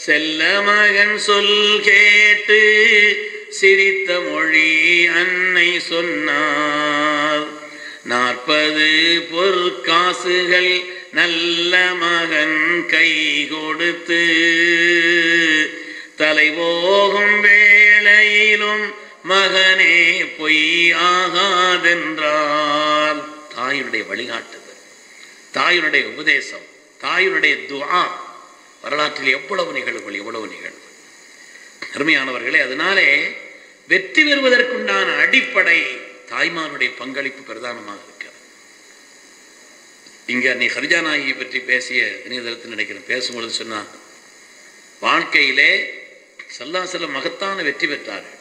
செல்ல மகன் சொல் கேட்டு சிரித்த மொழி அன்னை சொன்னார். 40 பொற்காசுகள் நல்ல மகன் கை கொடுத்து தலை போகும் வேளையிலும் மகனே பொய் ஆகாதென்றார். தாயினுடைய வழிகாட்டுதல், தாயினுடைய உபதேசம், தாயினுடைய துஆ. வரலாற்றில் எவ்வளவு நிகழ்வுகள். அருமையானவர்களே, அதனாலே வெற்றி பெறுவதற்குண்டான அடிப்படை தாய்மாருடைய பங்களிப்பு பிரதானமாக இருக்கிறது. இங்க நீ ஹதிஜா நாயகியை பற்றி பேசிய இணையதளத்தில் நினைக்கிறேன், பேசும்பொழுது சொன்னார், வாழ்க்கையிலே ஸல்லல்லாஹு அலைஹி வஸல்லம் மகத்தான வெற்றி பெற்றார்கள்.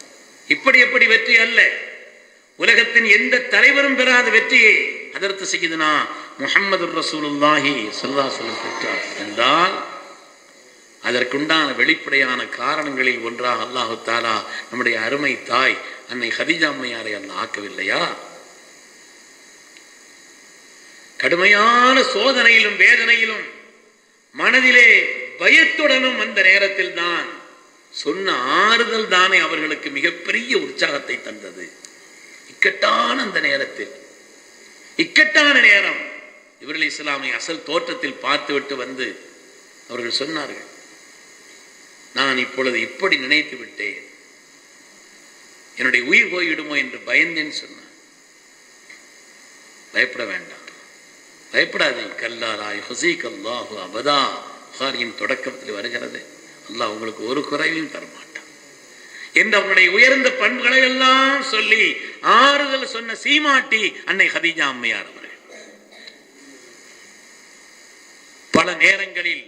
எப்படி வெற்றி அல்ல, உலகத்தின் எந்த தலைவரும் பெறாத வெற்றியை ஹதரத் சய்யிதுனா முஹம்மது ரசூலுல்லாஹி ஸல்லல்லாஹு அலைஹி வஸல்லம் பெற்றார் என்றால் அதற்குண்டான வெளிப்படையான காரணங்களில் ஒன்றாக அல்லாஹு தஆலா நம்முடைய அருமை தாய் அன்னை ஹதீஜா அம்மையாரை அல்லாஹ் ஆக்கவில்லையா? கடுமையான சோதனையிலும் வேதனையிலும் மனதிலே பயத்துடனும் அந்த நேரத்தில் தான் சொன்ன ஆறுதல் தானே அவர்களுக்கு மிகப்பெரிய உற்சாகத்தை தந்தது. இக்கட்டான அந்த நேரத்தில், இக்கட்டான நேரம், இவர்கள் இஸ்லாமை அசல் தோற்றத்தில் பார்த்துவிட்டு வந்து அவர்கள் சொன்னார்கள், நான் இப்பொழுது இப்படி நினைத்து விட்டேன், என்னுடைய உயிர் போய்விடுமோ என்று பயந்தேன்னு சொன்னார். பயப்பட வேண்டாம், பயப்படாதே. கல்லாராய் ஹுசீக் அல்லாஹு அபதா, புகாரியின் தொடக்கத்தில் வருகிறது, அல்லாஹ் உங்களுக்கு ஒரு குறைவையும் தரமாட்டான் என்று அவருடைய உயர்ந்த பண்புகளை எல்லாம் சொல்லி ஆறுதல் சொன்ன சீமாட்டி அன்னை ஹதீஜா அம்மையார் அவர்கள். பல நேரங்களில்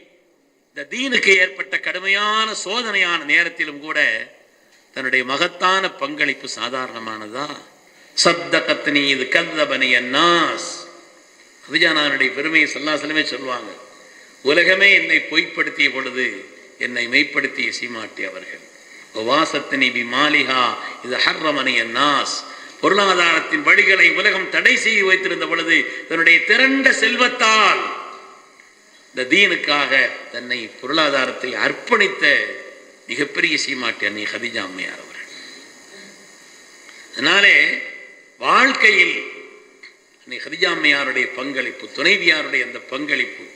இந்த தீனுக்கு ஏற்பட்ட கடுமையான சோதனையான நேரத்திலும் கூட தன்னுடைய மகத்தான பங்களிப்பு சாதாரணமானதா? சத்தகத்னி இது கல்லபனி அன்னாஸ். ஹதீஜா நாயகியுடைய பெருமையை ஸல்லல்லாஹு அலைஹி வஸல்லம் சொல்வாங்க, உலகமே என்னை பொய்ப்படுத்திய பொழுது என்னை மெய்ப்படுத்திய சீமாட்டி அவர்கள். வாசத்தினி பி மாலிஹா இது ஹர்ரமனி அன்னாஸ். பொருளாதாரத்தின் வழிகளை உலகம் தடை செய்து வைத்திருந்த பொழுது தன்னுடைய திரண்ட செல்வத்தால் இந்த தீனுக்காக தன்னை பொருளாதாரத்தை அர்ப்பணித்த மிகப்பெரிய சீமாட்டி அன்னை ஹதீஜா அம்மையார் அவர்கள். அதனாலே வாழ்க்கையில் அன்னை ஹதீஜா அம்மையாருடைய பங்களிப்பு, துணைவியாருடைய அந்த பங்களிப்பு,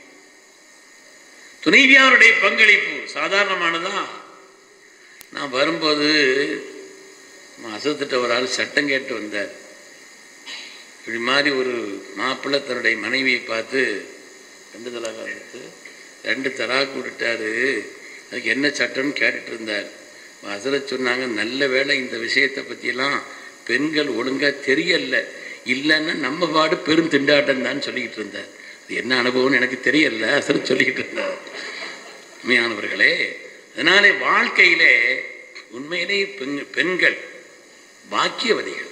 துணைவியாருடைய பங்களிப்பு சாதாரணமானதா? நான் வரும்போது அசத்திட்ட ஒரு ஆள் சட்டம் கேட்டு வந்தார். இப்படி மாதிரி ஒரு மாப்பிள்ளை தன்னுடைய மனைவியை பார்த்து 2 தலாக்கு விட்டுட்டாரு, அதுக்கு என்ன சட்டம்னு கேட்டுட்டு இருந்தார். அசரத் சொன்னாங்க, நல்ல வேளை இந்த விஷயத்தை பற்றியெல்லாம் பெண்கள் ஒழுங்காக தெரியல, இல்லைன்னா நம்ம பாடு பெரும் திண்டாட்டம் தான் சொல்லிக்கிட்டு இருந்தார். அது என்ன அனுபவம்னு எனக்கு தெரியல, அசரத் சொல்லிக்கிட்டு இருந்தார். உண்மையானவர்களே, அதனாலே வாழ்க்கையிலே உண்மையிலே பெண்கள் பாக்கியவதிகள்.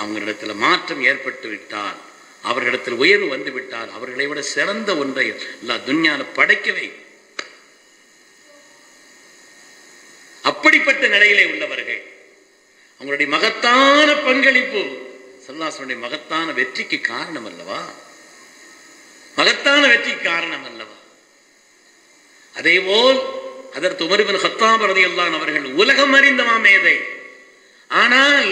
அவங்களிடத்தில் மாற்றம் ஏற்பட்டு விட்டால், அவர்களிடத்தில் உயர்வு வந்து விட்டால், அவர்களை விட சிறந்த ஒன்றை அல்லாஹ் துன்யால படைக்கவே. அப்படிப்பட்ட நிலையிலே உள்ளவர்கள் அவங்களுடைய மகத்தான பங்களிப்பு ஸல்லல்லாஹு மகத்தான வெற்றிக்கு காரணம் அல்லவா? மகத்தான வெற்றிக்கு காரணம் அல்லவா? அதேபோல் ஹதரத் உமர் இப்னு கத்தாப் ரலியல்லாஹு அவர்கள் உலகம் அறிந்த மாமேதை. ஆனால்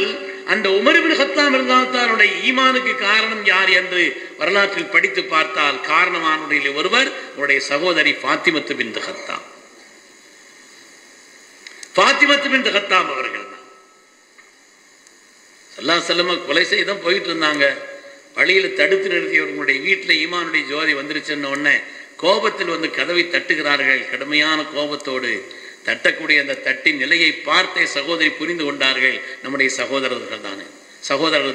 அந்த உமர் இப்னு கத்தாப் ரலியல்லாஹு ஈமானுக்கு காரணம் யார் என்று வரலாற்றில் படித்து பார்த்தால் காரணமானவர்களில் ஒருவர் அவருடைய சகோதரி ஃபாத்திமத்து பின்த் கத்தாப். ஃபாத்திமத்து பின்த் கத்தாப் அவர்கள் தான் ஸல்லல்லாஹு அலைஹி வஸல்லம் கொலை செய்து போயிட்டு இருந்தாங்க. வழியில் தடுத்து நிறுத்தியவர்களுடைய வீட்டில் ஈமானுடைய ஜோதி வந்துருச்சுன்ன உடனே கோபத்தில் வந்து கதவை தட்டுகிறார்கள். கடுமையான கோபத்தோடு தட்டக்கூடிய அந்த தட்டின் நிலையை பார்த்தே சகோதரி புரிந்து கொண்டார்கள், நம்முடைய சகோதரர்கள்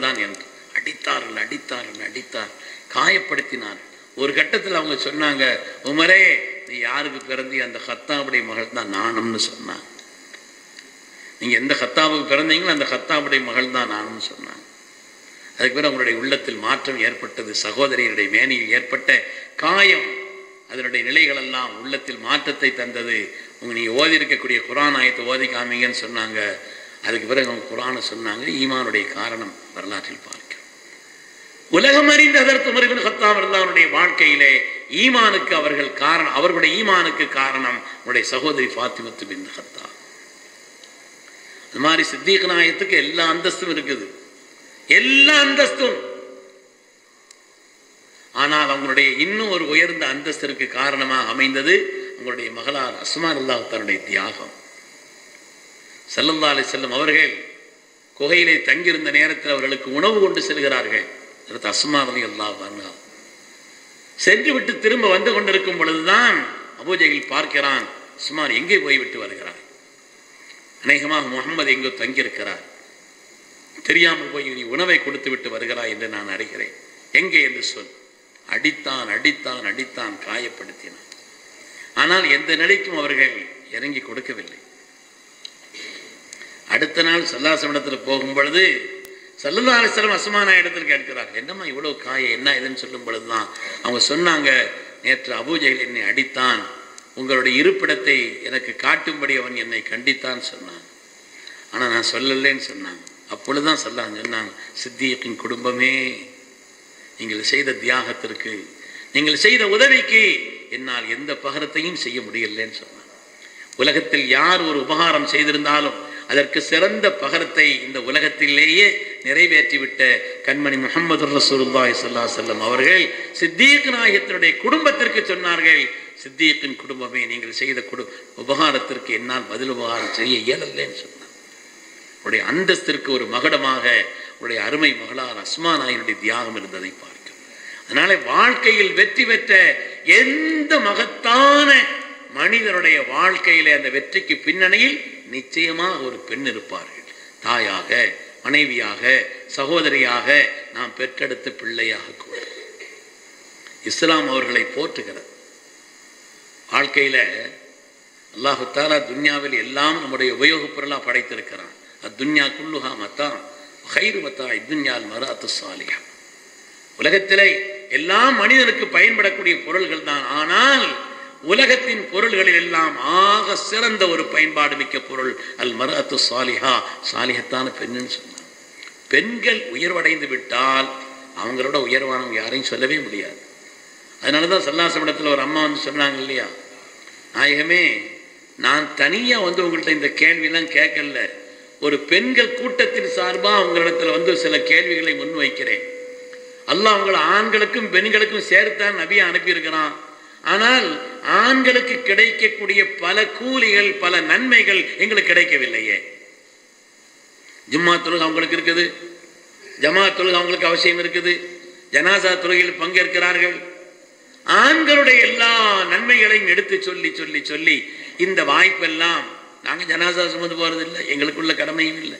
தான் என்று. அடித்தார், காயப்படுத்தினார். ஒரு கட்டத்தில் அவங்க சொன்னாங்க, உமரே நீ யாருக்கு பிறந்தி? அந்த கத்தாவுடைய மகள் தான் நானும்னு சொன்னாங்க. நீங்க எந்த கத்தாவுக்கு பிறந்தீங்களோ அந்த கத்தாவுடைய மகள் தான் நானும்னு சொன்னாங்க. அதுக்கு பிறகு அவங்களுடைய உள்ளத்தில் மாற்றம் ஏற்பட்டது. சகோதரியுடைய மேனியில் ஏற்பட்ட காயம், அதனுடைய நிலைகள் எல்லாம் உள்ளத்தில் மாற்றத்தை தந்தது. நீங்கள் ஓதி இருக்கக்கூடிய குர்ஆன் ஆயத்தை ஓதி காமிங்கன்னு சொன்னாங்க. அதுக்கு பிறகு அவங்க குர்ஆனை சொன்னாங்க. ஈமானுடைய காரணம் வரலாற்றில் பார்க்கிறோம். உலகம் அறிந்த ஹதரத் உமர் இப்னு கத்தாப் ரலியல்லாஹு வாழ்க்கையிலே ஈமானுக்கு அவர்களுடைய ஈமானுக்கு காரணம் அவருடைய சகோதரி ஃபாத்திமத்து பின்த் கத்தாப். அது மாதிரி சித்தீக் நாயகத்துக்கு எல்லா அந்தஸ்தும் இருக்குது, எல்லா அந்தஸ்தும். ஆனால் அவங்களுடைய இன்னும் ஒரு உயர்ந்த அந்தஸ்திற்கு காரணமாக அமைந்தது அவங்களுடைய மகளார் அஸ்மா ரலியல்லாஹு தன்னுடைய தியாகம். ஸல்லல்லாஹு அலைஹி வஸல்லம் அவர்கள் குகையிலே தங்கியிருந்த நேரத்தில் அவர்களுக்கு உணவு கொண்டு செல்கிறார்கள். அஸ்மா ரலியல்லாஹு அன்ஹா சென்று விட்டு திரும்ப வந்து கொண்டிருக்கும் பொழுதுதான் அபூஜஹல் பார்க்கிறான், உஸ்மான் எங்கே போய்விட்டு வருகிறார், அநேகமாக முகமது எங்கோ தங்கியிருக்கிறார், தெரியாமல் போய் நீ உணவை கொடுத்து விட்டு வருகிறாய் என்று நான் அறிகிறேன், எங்கே என்று சொல். அடித்தான் அடித்தான் அடித்தான், காயப்படுத்தினான். ஆனால் எந்த நிலைக்கும் அவர்கள் இறங்கி கொடுக்கவில்லை. அடுத்த நாள் ஸல்லல்லாஹு அலைஹி வஸல்லம் போகும் பொழுது ஸல்லல்லாஹு அலைஹி வஸல்லம் அஸ்மா இடத்தில் கேட்கிறார்கள், என்னம்மா இவ்வளவு காயம், என்ன இதுன்னு சொல்லும் பொழுதுதான் அவங்க சொன்னாங்க, நேற்று அபூஜஹல் என்னை அடித்தான், உங்களுடைய இருப்பிடத்தை எனக்கு காட்டும்படி அவன் என்னை கண்டித்தான் சொன்னான், ஆனால் நான் சொல்லலேன்னு சொன்னாங்க. அப்பொழுதுதான் சொன்னாங்க, சித்தியக்கின் குடும்பமே, நீங்கள் செய்த தியாகத்திற்கு, நீங்கள் செய்த உதவிக்கு என்னால் எந்த பகரத்தையும் செய்ய முடியலன்னு சொன்னாங்க. உலகத்தில் யார் ஒரு உபகாரம் செய்திருந்தாலும் அதற்கு சிறந்த பகரத்தை இந்த உலகத்திலேயே நிறைவேற்றிவிட்ட கண்மணி முஹம்மது ரசூலுல்லாஹி ஸல்லல்லாஹு அலைஹி வஸல்லம் அவர்கள் சித்தீக் நாயகத்தினுடைய குடும்பத்திற்கு சொன்னார்கள், சித்தீக்கின் குடும்பமே, நீங்கள் செய்த உபகாரத்திற்கு என்னால் பதில் உபகாரம் செய்ய இயலல்லேன்னு சொன்னார். உடைய அந்தஸ்திற்கு ஒரு மகுடமாக உடைய அருமை மகளார் அஸ்மா நாயினுடைய தியாகம் இருந்ததை பார்க்கும். அதனால வாழ்க்கையில் வெற்றி பெற்ற எந்த மகத்தான மனிதனுடைய வாழ்க்கையிலே அந்த வெற்றிக்கு பின்னணியில் நிச்சயமாக ஒரு பெண் இருப்பார்கள். தாயாக, மனைவியாக, சகோதரியாக, நாம் பெற்றெடுத்த பிள்ளையாக கூட. இஸ்லாம் அவர்களை போற்றுகிறது. வாழ்க்கையில அல்லாஹு தஆலா துன்யாவில் எல்லாம் நம்முடைய உபயோகப் பொருளா படைத்திருக்கிறான். அத்துன்யா குல்லுஹா மத்தா கைரு மத்தா இத்துன்யால் மர்அத்து ஸாலிஹா. உலகத்திலே எல்லாம் மனிதனுக்கு பயன்படக்கூடிய பொருள்கள் தான். ஆனால் உலகத்தின் பொருள்களில் எல்லாம் ஆக சிறந்த ஒரு பயன்பாடு மிக்க பொருள் அல் மர்அத்து ஸாலிஹா, சாலிஹத்தான பெண்ணுன்னு சொன்னார். பெண்கள் உயர்வடைந்து விட்டால் அவங்களோட உயர்வானவங்க யாரையும் சொல்லவே முடியாது. அதனாலதான் ஸல்லல்லாஹு அலைஹி வஸல்லம் ஒரு அம்மா வந்து சொன்னாங்க இல்லையா, நாயகமே, நான் தனியா வந்து உங்கள்கிட்ட இந்த கேள்வியெல்லாம் கேட்கல, ஒரு பெண்கள் கூட்டத்தின் சார்பாக உங்களிடத்துல வந்து சில கேள்விகளை முன்வைக்கிறேன். அல்லாஹ் உங்களை ஆண்களுக்கும் பெண்களுக்கும் சேர்த்தான் நபியை அனுப்பியிருக்கிறான். ஆனால் ஆண்களுக்கு கிடைக்கக்கூடிய பல கூலிகள், பல நன்மைகள் எங்களுக்கு கிடைக்கவில்லையே. ஜும்மா தொழுகை அவங்களுக்கு இருக்குது, ஜமாத் தொழுகை அவங்களுக்கு அவசியம் இருக்குது, ஜனாசா தொழுகையில் பங்கேற்கிறார்கள். ஆண்களுடைய எல்லா நன்மைகளையும் எடுத்து சொல்லி சொல்லி சொல்லி இந்த வாய்ப்பெல்லாம் நாங்கள் ஜனாசா சுமந்து போறது இல்லை, எங்களுக்குள்ள கடமையும் இல்லை.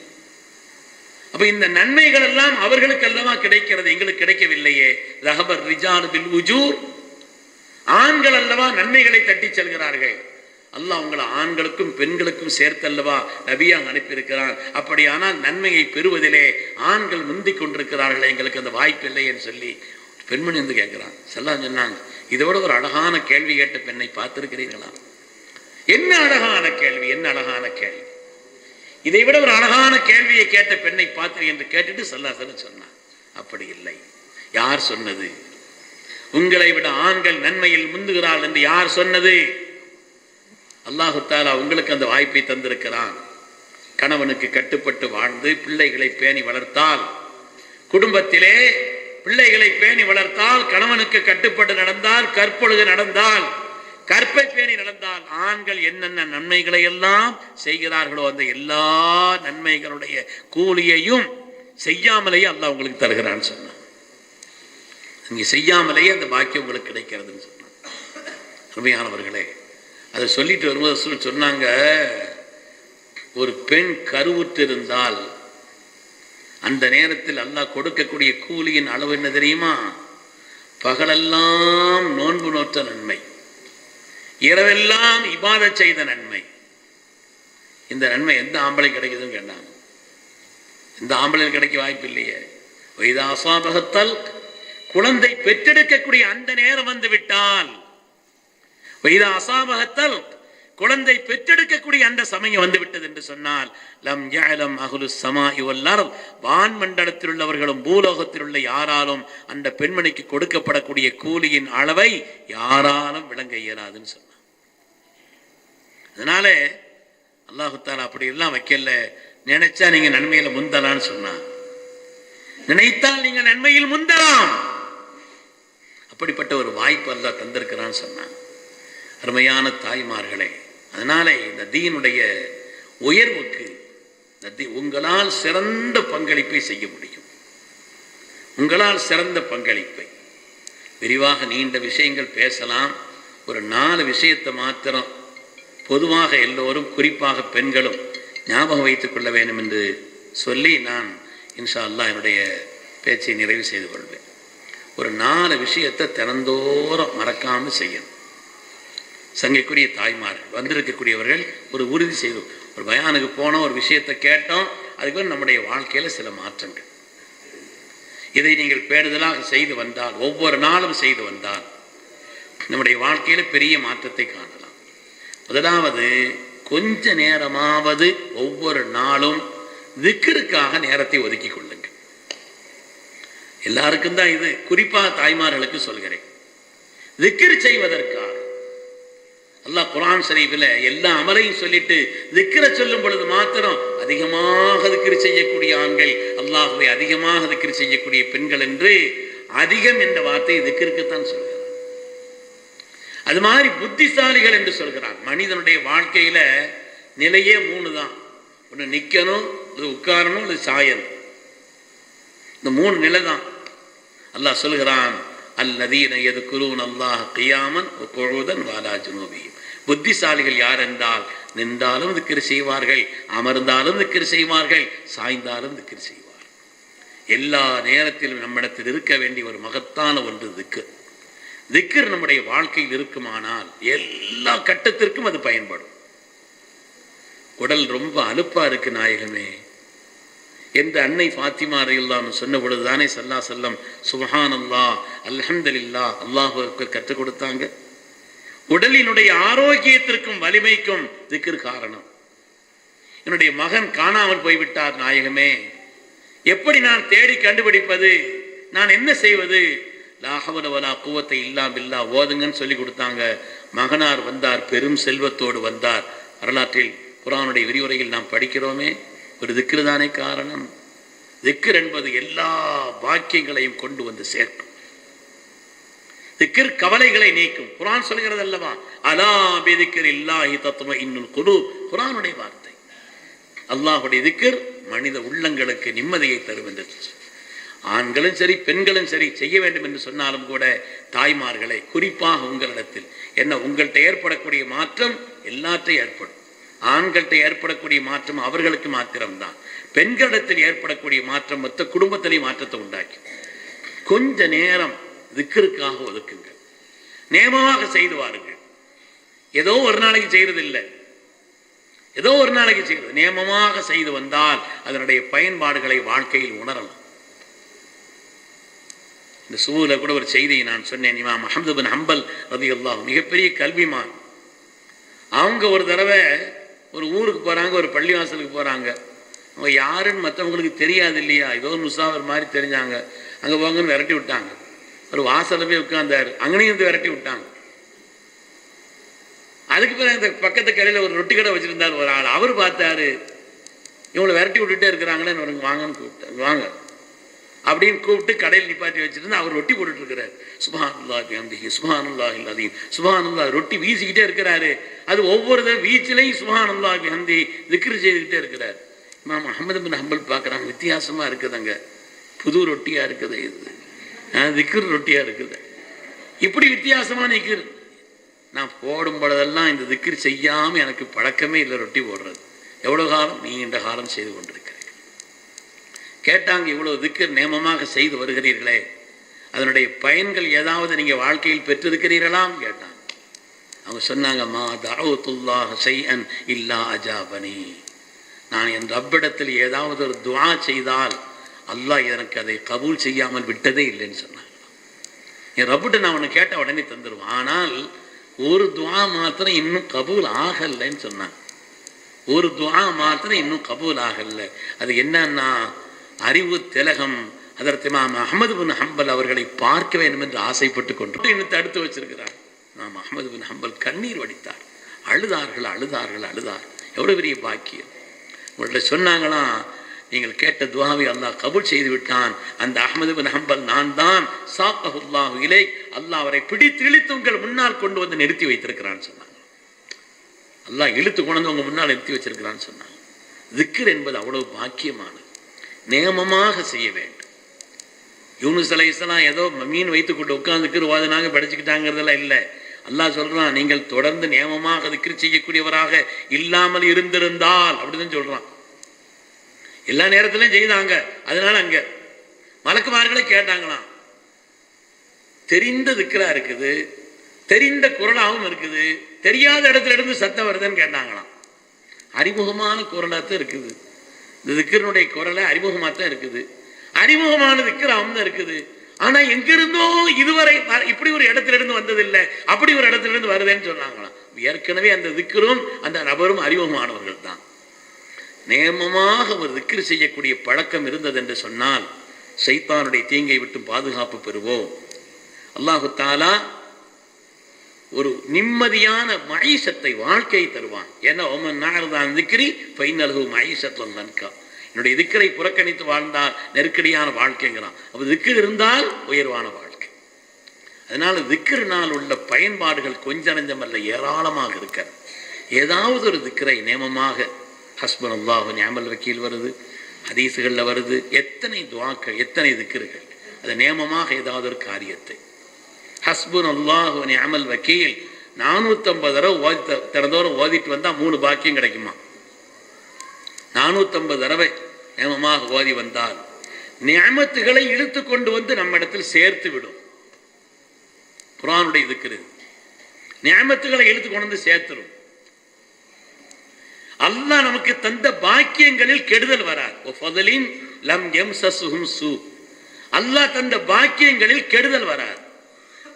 அப்ப இந்த நன்மைகள் எல்லாம் அவர்களுக்கு அல்லவா கிடைக்கிறது, எங்களுக்கு கிடைக்கவில்லையே. ரஹபர் ரிஜால் பில் உஜூர், ஆண்கள் அல்லவா நன்மைகளை தட்டி செல்கிறார்கள். அல்லாஹ் உங்களை ஆண்களுக்கும் பெண்களுக்கும் சேர்த்தல்லவா நபியாக அனுப்பியிருக்கிறான். அப்படியானால் நன்மையை பெறுவதிலே ஆண்கள் முந்திக் கொண்டிருக்கிறார்கள், எங்களுக்கு அந்த வாய்ப்பு இல்லை என்று சொல்லி பெண்மணி வந்து கேட்கிறான். ஸல்லல்லாஹு சொன்னாங்க, இதோட ஒரு அழகான கேள்வி கேட்ட பெண்ணை பார்த்திருக்கிறீர்களா? என்ன அழகான கேள்வி, என்ன அழகான கேள்வி, இதை விட ஒரு அழகான கேள்வியை கேட்ட பெண்ணை பார்த்து என்று கேட்டுட்டு ஸல்லல்லாஹு சொன்னான், அப்படி இல்லை. யார் சொன்னது? உங்களை விட ஆண்கள் நன்மையில் முந்துகிறார்கள் என்று யார் சொன்னது? அல்லாஹு தஆலா உங்களுக்கு அந்த வாய்ப்பை தந்திருக்கிறான். கணவனுக்கு கட்டுப்பட்டு வாழ்ந்து பிள்ளைகளை பேணி வளர்த்தால், குடும்பத்திலே பிள்ளைகளை பேணி வளர்த்தால், கணவனுக்கு கட்டுப்பட்டு நடந்தால், கற்பொழுது நடந்தால், கற்பை பேணி நடந்தால், ஆண்கள் என்னென்ன நன்மைகளை எல்லாம் செய்கிறார்களோ அந்த எல்லா நன்மைகளுடைய கூலியையும் செய்யாமலேயே அல்லாஹ் உங்களுக்கு தருகிறான்னு சொன்னான். நீங்க செய்யாமலேயே அந்த பாக்கியம் உங்களுக்கு கிடைக்கிறதுன்னு சொன்னான். அருமையானவர்களே, அதை சொல்லிட்டு வரும்போது சொன்னாங்க, ஒரு பெண் கருவுற்று இருந்தால் அந்த நேரத்தில் அல்லாஹ் கொடுக்கக்கூடிய கூலியின் அளவு என்ன தெரியுமா? பகலெல்லாம் நோன்பு நோற்ற நன்மை, இரவெல்லாம் இபாதத் செய்த நன்மை. இந்த நன்மை எந்த ஆம்பளை கிடைக்குதுன்னு கேட்டாங்க. இந்த ஆம்பளை கிடைக்க வாய்ப்பு இல்லையே. வைதா அஸாபஹத்தல், குழந்தை பெற்றெடுக்கக்கூடிய அந்த நேரம் வந்து விட்டால், வைதா அஸாபஹத்தல், குழந்தை பெற்றெடுக்கக்கூடிய அந்த சமயம் வந்து விட்டது என்று சொன்னால், லம் யஅலம் அஹ்லுஸ் ஸமாஇ வல் அர்த், வான் மண்டலத்தில் உள்ளவர்களும் பூலோகத்தில் உள்ள யாராலும் அந்த பெண்மணிக்கு கொடுக்கப்படக்கூடிய கூலியின் அளவை யாராலும் விளங்க இயலாதுன்னு சொன்னார். அதனால அல்லாஹு தஆலா அப்படி எல்லாம் வைக்கல. நினைச்சா நீங்க நன்மையில முந்தலான்னு சொன்னா, நினைத்தால் நீங்க நன்மையில் முந்தலாம். அப்படிப்பட்ட ஒரு வாய்ப்பு அல்லாஹ் தந்திருக்கிறான்னு சொன்னான். அருமையான தாய்மார்களே, அதனால இந்த தீனுடைய உயர்வுக்கு உங்களால் சிறந்த பங்களிப்பை செய்ய முடியும். உங்களால் சிறந்த பங்களிப்பை. விரிவாக நீண்ட விஷயங்கள் பேசலாம். ஒரு 4 விஷயத்தை மாத்திரம் பொதுவாக எல்லோரும், குறிப்பாக பெண்களும் ஞாபகம் வைத்துக் கொள்ள வேண்டும் என்று சொல்லி நான் இன்ஷா அல்லாஹ் என்னுடைய பேச்சை நிறைவு செய்து கொள்வேன். ஒரு 4 விஷயத்தை தினந்தோறும் மறக்காமல் செய்யணும். சங்கைக்குரிய தாய்மார்கள் வந்திருக்கக்கூடியவர்கள் ஒரு உறுதி செய்தோம். ஒரு பயானுக்கு போனோம், ஒரு விஷயத்தை கேட்டோம், அதுக்கு நம்முடைய வாழ்க்கையில் சில மாற்றங்கள். இதை நீங்கள் பேணுதலாக செய்து வந்தால், ஒவ்வொரு நாளும் செய்து வந்தால் நம்முடைய வாழ்க்கையில் பெரிய மாற்றத்தை காணலாம். முதலாவது, கொஞ்ச நேரமாவது ஒவ்வொரு நாளும் திக்ருக்காக நேரத்தை ஒதுக்கி கொள்ளுங்கள். எல்லாருக்கும் தான் இது, குறிப்பாக தாய்மார்களுக்கு சொல்கிறேன். திக்ர் செய்வதற்காக அல்லாஹ் குர்ஆன் ஷரீஃபில் எல்லா அமலையும் சொல்லிட்டு திக்ரை சொல்லும் பொழுது மாத்திரம் அதிகமாக திக்ர் செய்யக்கூடிய ஆண்கள், அல்லாஹ்வை அதிகமாக திக்ர் செய்யக்கூடிய பெண்கள் என்று அதிகம் என்ற வார்த்தை திக்ருக்குத்தான் சொல்கிறார். அது மாதிரி புத்திசாலிகள் என்று சொல்கிறார். மனிதனுடைய வாழ்க்கையில நிலையே 3 தான். ஒன்று நிற்கணும், இது உட்காரணும், இது சாயணும். இந்த 3 நிலை தான். அல்லாஹ் சொல்கிறான், அல்லதீன யذ்குரூன அல்லாஹ் கியாமன் வ குஊதன் வ அலா ஜுனூபிஹிம். புத்திசாலிகள் யார் என்றால், நின்றாலும் திக்ர் செய்வார்கள், அமர்ந்தாலும் திக்ர் செய்வார்கள், சாய்ந்தாலும் திக்ர் செய்வார்கள். எல்லா நேரத்திலும் நம்மிடத்தில் இருக்க வேண்டிய ஒரு மகத்தான ஒன்று திக்ர். திக்ர் நம்முடைய வாழ்க்கையில் இருக்குமானால் எல்லா கட்டத்திற்கும் அது பயன்படும். உடல் ரொம்ப அலுப்பா இருக்கு நாயகமே என்று அன்னை ஃபாத்திமா ரலியல்லாஹு அன்ஹா சொன்ன பொழுதுதானே ஸல்லல்லாஹு அலைஹி வஸல்லம் சுப்ஹானல்லாஹ் அல்ஹம்துலில்லாஹ் அல்லாஹு அக்பர் கற்றுக் கொடுத்தாங்க. உடலினுடைய ஆரோக்கியத்திற்கும் வலிமைக்கும் திக்ர் காரணம். என்னுடைய மகன் காணாமல் போய்விட்டார் நாயகமே, எப்படி நான் தேடி கண்டுபிடிப்பது, நான் என்ன செய்வது? லா ஹவ்ல வலா குவத்த இல்லா பில்லாஹ் ஓதுங்கன்னு சொல்லி கொடுத்தாங்க. மகனார் வந்தார், பெரும் செல்வத்தோடு வந்தார். வரலாற்றில் குர்ஆனுடைய விரிவுரையில் நாம் படிக்கிறோமே, ஒரு திக்ர் தானே காரணம். திக்ர் என்பது எல்லா பாக்கியங்களையும் கொண்டு வந்து சேர்க்கும். திக்ர் கவலைகளை நீக்கும். குர்ஆன் சொல்கிறது அல்லவா, அலா பிதிக்ரில்லாஹி தத்மஇன்னுல் குலூப். குர்ஆனுடைய வார்த்தை. அல்லாஹ்வுடைய திக்ர் மனித உள்ளங்களுக்கு நிம்மதியை தரும் என்று ஆண்களும் சரி பெண்களும் சரி செய்ய வேண்டும் என்று சொன்னாலும் கூட, தாய்மார்களை குறிப்பாக உங்களிடத்தில் என்ன, உங்கள்கிட்ட ஏற்படக்கூடிய மாற்றம் எல்லாத்தையும் ஏற்படும். ஆண்கள்கிட்ட ஏற்படக்கூடிய மாற்றம் அவர்களுக்கு மாத்திரம்தான். பெண்களிடத்தில் ஏற்படக்கூடிய மாற்றம் மொத்த குடும்பத்திலேயே மாற்றத்தை உண்டாக்கி. கொஞ்ச நேரம் திக்ருக்காக ஒதுக்குங்கள். நியமமாக செய்து வாருங்கள். ஏதோ ஒரு நாளைக்கு செய்யறது இல்லை, ஏதோ ஒரு நாளைக்கு செய்யறது. நியமமாக செய்து வந்தால் அதனுடைய பயன்பாடுகளை வாழ்க்கையில் உணரலாம். இந்த சூழல கூட ஒரு செய்தியை நான் சொன்னேன். இமாம் அஹ்மது பின் ஹம்பல் ரலியல்லாஹு அன்ஹு மிகப்பெரிய கல்விமான். அவங்க ஒரு தடவை ஒரு ஊருக்கு போறாங்க, ஒரு பள்ளிவாசலுக்கு போறாங்க. அவங்க யாருன்னு மற்றவங்களுக்கு தெரியாது இல்லையா, ஏதோ ஒரு முசாஃபிர் மாதிரி தெரிஞ்சாங்க. அங்கே போங்கன்னு விரட்டி விட்டாங்க. ஒரு வாசல்ல போய் உட்கார்ந்தாரு, அங்கனையும் விரட்டி விட்டாங்க. அதுக்கு பிறகு அந்த பக்கத்து கடையில் ஒரு ரொட்டி கடை வச்சிருந்தார் ஒரு ஆள். அவர் பார்த்தாரு, இவங்களை விரட்டி விட்டுட்டே இருக்கிறாங்களே, வாங்கன்னு கூப்பிட்டார். வாங்க அப்படின்னு கூப்பிட்டு கடையில் நிப்பாட்டி வச்சிருந்து அவர் ரொட்டி போட்டுட்டு இருக்கிறார். சுப்ஹானல்லாஹி பிஹம்திஹி சுப்ஹானல்லாஹில் அஸீம் சுப்ஹானல்லாஹ். ரொட்டி வீசிக்கிட்டே இருக்கிறாரு. அது ஒவ்வொரு வீச்சிலையும் சுப்ஹானல்லாஹி பிஹம்தி திக்ர் செய்துக்கிட்டே இருக்கிறார். இமாம் அஹ்மது பின் ஹம்பல் பார்க்குறாங்க, வித்தியாசமாக இருக்குதுங்க, புது ரொட்டியாக இருக்குது, இது திக்ர் ரொட்டியாக இருக்குது, இப்படி வித்தியாசமாக நிற்கிற. நான் போடும் பொழுதெல்லாம் இந்த திக்ர் செய்யாமல் எனக்கு பழக்கமே இல்லை ரொட்டி போடுறது. எவ்வளோ காலம்? நீண்ட காலம் செய்து கொண்டிருக்கிறேன். கேட்டாங்க, இவ்வளவு திக்ர் நியமமாக செய்து வருகிறீர்களே, அதனுடைய பயன்கள் ஏதாவது நீங்கள் வாழ்க்கையில் பெற்றிருக்கிறீர்களாம் கேட்டாங்க. அவங்க சொன்னாங்க, மா தஅவுத்துல்லாஹ ஷைஅன் இல்லா அஜாபனி. நான் என் ரப்பிடத்தில் ஏதாவது ஒரு துஆ செய்தால் அல்லாஹ் எனக்கு அதை கபூல் செய்யாமல் விட்டதே இல்லைன்னு சொன்னாங்க. என் ரப்பிட்ட நான் ஒன்று கேட்ட உடனே தந்துடுவேன், ஆனால் ஒரு துஆ மாத்திரம் இன்னும் கபூல் ஆகலைன்னு சொன்னாங்க. ஒரு துஆ மாத்திரம் இன்னும் கபூல் ஆகலை. அது என்னன்னா, அறிவு திலகம் அதற்கு இமாம் அஹ்மது பின் ஹம்பல் அவர்களை பார்க்க வேண்டும் என்று ஆசைப்பட்டு கொண்டு இன்னும் தடுத்து வச்சிருக்கிறார். இமாம் அஹ்மது பின் ஹம்பல் கண்ணீர் வடித்தார். அழுதார்கள் அழுதார்கள் அழுதார். எவ்வளவு பெரிய பாக்கியம். உங்கள்கிட்ட சொன்னாங்களாம், நீங்கள் கேட்ட துஆவை அல்லாஹ் கபூல் செய்து விட்டான். அந்த அஹ்மது பின் ஹம்பல் நான் தான். சாக்கஹுல்லாஹு இலைக். அல்லாஹ் அவரை பிடித்து இழுத்து உங்கள் முன்னால் கொண்டு வந்து நிறுத்தி வைத்திருக்கிறான்னு சொன்னாங்க. அல்லாஹ் இழுத்து கொண்டு வந்து உங்க முன்னால் நிறுத்தி வச்சிருக்கிறான்னு சொன்னாங்க. திக்ர் என்பது அவ்வளவு பாக்கியமானது. நியமமாக செய்ய வேண்டும்.
யூனுஸ் அலைஹிஸ்ஸலாம் ஏதோ மீன் வைத்துக்கொண்டு உட்கார்ந்துக்கிற ஓதுனாங்க படிச்சுக்கிட்டாங்கிறதெல்லாம் இல்லை. அல்லாஹ் சொல்றான், நீங்கள் தொடர்ந்து நியமமாக திக்ர் செய்யக்கூடியவராக இல்லாமல் இருந்திருந்தால் அப்படிதான் சொல்றான். எல்லா நேரத்திலும் செய்தாங்க. அதனால அங்க மலக்குமார்களை கேட்டாங்களாம், தெரிந்த திக்ரா இருக்குது, தெரிந்த குரலாகவும் இருக்குது, தெரியாத இடத்துல இருந்து சத்தம் வருதுன்னு கேட்டாங்களாம். அறிமுகமான குரலாத்தான் இருக்குது. இந்த திக்ரனுடைய குரலை அறிமுகமாக தான் இருக்குது, அறிமுகமான திக்ராவும் தான் இருக்குது. ஆனா எங்கிருந்தோ இதுவரை இப்படி ஒரு இடத்துல இருந்து வந்ததில்லை, அப்படி ஒரு இடத்துல இருந்து வருதுன்னு சொன்னாங்களாம். ஏற்கனவே அந்த திக்ரும் அந்த நபரும் அறிமுகமானவர்கள் தான். நேமமாக ஒரு திக்ர் செய்யக்கூடிய பழக்கம் இருந்தது என்று சொன்னால் ஷைத்தானுடைய தீங்கை விட்டு பாதுகாப்பு பெறுவோம். அல்லாஹு தஆலா ஒரு நிம்மதியான மஈஷத்தை வாழ்க்கையை தருவான். ஏன்னா ஒமன் நாகர்தான் திக்ரி ஃபைனலஹு மஈஷத்துன் லன்கா, என்னுடைய திக்ரை புறக்கணித்து வாழ்ந்தால் நெருக்கடியான வாழ்க்கைங்கிறான். அப்போ திக்ர் இருந்தால் உயர்வான வாழ்க்கை. அதனால திக்ரினால் உள்ள பயன்பாடுகள் கொஞ்சம் நஞ்சமல்ல, ஏராளமாக இருக்கிறது. ஏதாவது ஒரு திக்ரை நேமமாக, ஹஸ்புனல்லாஹு நிஅமல் வக்கீல் வருது, ஹதீஸுகளில் வருது, எத்தனை துஆக்கள், எத்தனை திக்ர்கள், அது நேமமாக ஏதாவது ஒரு காரியத்தை ஹஸ்புனல்லாஹு நிஅமல் வக்கீல் 450 தடவை திறந்தோறும் ஓதிட்டு வந்தால் 3 பாக்கியம் கிடைக்குமா? 450 தடவை நேமமாக ஓதி வந்தால் நிஅமத்துகளை இழுத்து கொண்டு வந்து நம்ம இடத்தில் சேர்த்து விடும். குர்ஆனுடைய திக்ர் நிஅமத்துகளை இழுத்து கொண்டு வந்து சேர்த்துடும். அல்லாஹ் நமக்கு தந்த பாக்கியங்களில் கெடுதல் வராது. ஃபதலின் லம் யம்சஸ்ஹும் சூ, அல்லாஹ் தந்த பாக்கியங்களில் கெடுதல் வராது.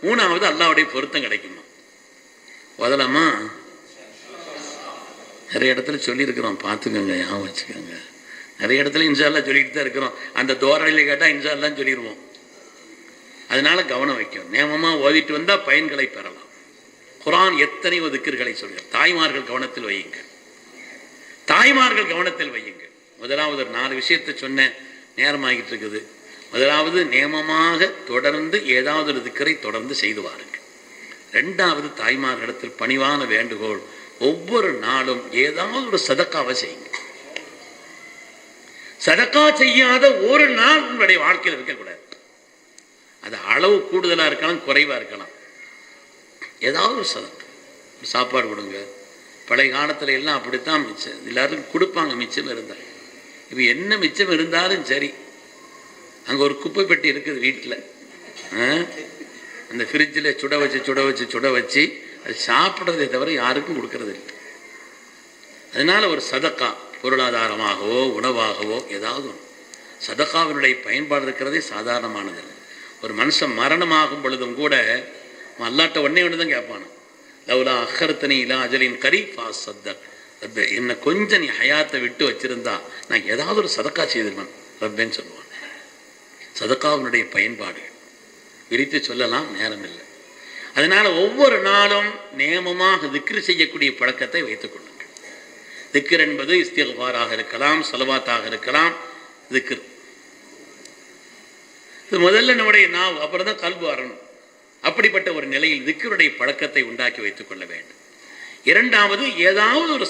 மூணாவது அல்லாஹ்வுடைய பொருத்தம் கிடைக்குமா? ஓதலாமா? நிறைய இடத்துல சொல்லியிருக்கிறோம், பார்த்துக்கோங்க, ஞாபகம் வச்சுக்கோங்க. நிறைய இடத்துல இன்ஷா அல்லாஹ் சொல்லிட்டு தான் இருக்கிறோம். அந்த தோரணையில் கேட்டால் இன்ஷா அல்லாஹ் சொல்லிடுவோம். அதனால கவனம் வைக்கும். நேமமாக ஓதிட்டு வந்தால் பயன்களை பெறலாம். குர்ஆன் எத்தனை திக்ர்களை சொல்கிறார். தாய்மார்கள் கவனத்தில் வையுங்கள், தாய்மார்கள் கவனத்தில் வையுங்கள். முதலாவது ஒரு 4 விஷயத்தை சொன்ன, நேரமாகிட்டு இருக்குது. முதலாவது நேமமாக தொடர்ந்து ஏதாவது ஒரு திக்ரை தொடர்ந்து செய்து வாருங்கள். 2வது தாய்மார்களிடத்தில் பணிவான வேண்டுகோள், ஒவ்வொரு நாளும் ஏதாவது ஒரு சதக்காவை செய்யுங்க. சதக்கா செய்யாத ஒரு நாள் உங்களுடைய வாழ்க்கையில் இருக்கக்கூடாது. அது அளவு கூடுதலாக இருக்கலாம், குறைவாக இருக்கலாம். ஏதாவது ஒரு சதக்கா, சாப்பாடு கொடுங்க. பழைய காலத்துல எல்லாம் அப்படித்தான் மிச்சம் எல்லாருக்கும் கொடுப்பாங்க, மிச்சம் இருந்தால். இப்போ என்ன மிச்சம் இருந்தாலும் சரி, அங்கே ஒரு குப்பை பெட்டி இருக்குது வீட்டில், அந்த ஃப்ரிட்ஜில் சுட வச்சு அது சாப்பிட்றதை தவிர யாருக்கும் கொடுக்கறது இல்லை. அதனால ஒரு சதக்கா, பொருளாதாரமாகவோ உணவாகவோ ஏதாவது ஒன்று, சதக்காவினுடைய பயன்பாடு இருக்கிறதே சாதாரணமானது. ஒரு மனுஷன் மரணமாகும் பொழுதும் கூட அல்லாட்ட ஒன்னே ஒன்று தான் கேட்பானு, லவ்லா அஹ்ஹர்தனி இலா அஜலின் கரீப் ஃபஅஸ்ஸதக், ரப்பே என்னை கொஞ்சம் நீ ஹயாத்தை விட்டு வச்சிருந்தா நான் ஏதாவது ஒரு சதக்கா செய்திருவேன் ரப்பேன்னு சொல்லுவான். சதக்காவினுடைய பயன்பாடு விரித்து சொல்லலாம், நேரம் இல்லை. அதனால ஒவ்வொரு நாளும் நேமமாக திக்ர் செய்யக்கூடிய பழக்கத்தை வைத்துக் கொள்ளுங்கள். திக்ர் என்பது இஸ்திக்ஃபாராக இருக்கலாம், ஸலவாத்தாக இருக்கலாம். திக்ர் இது முதல்ல நம்முடைய நாவ், அப்புறம் தான் கல்பு வரணும். அப்படிப்பட்ட ஒரு நிலையில் திக்ருடைய பழக்கத்தை உண்டாக்கி வைத்துக் கொள்ள வேண்டும். 2வது ஏதாவது ஒரு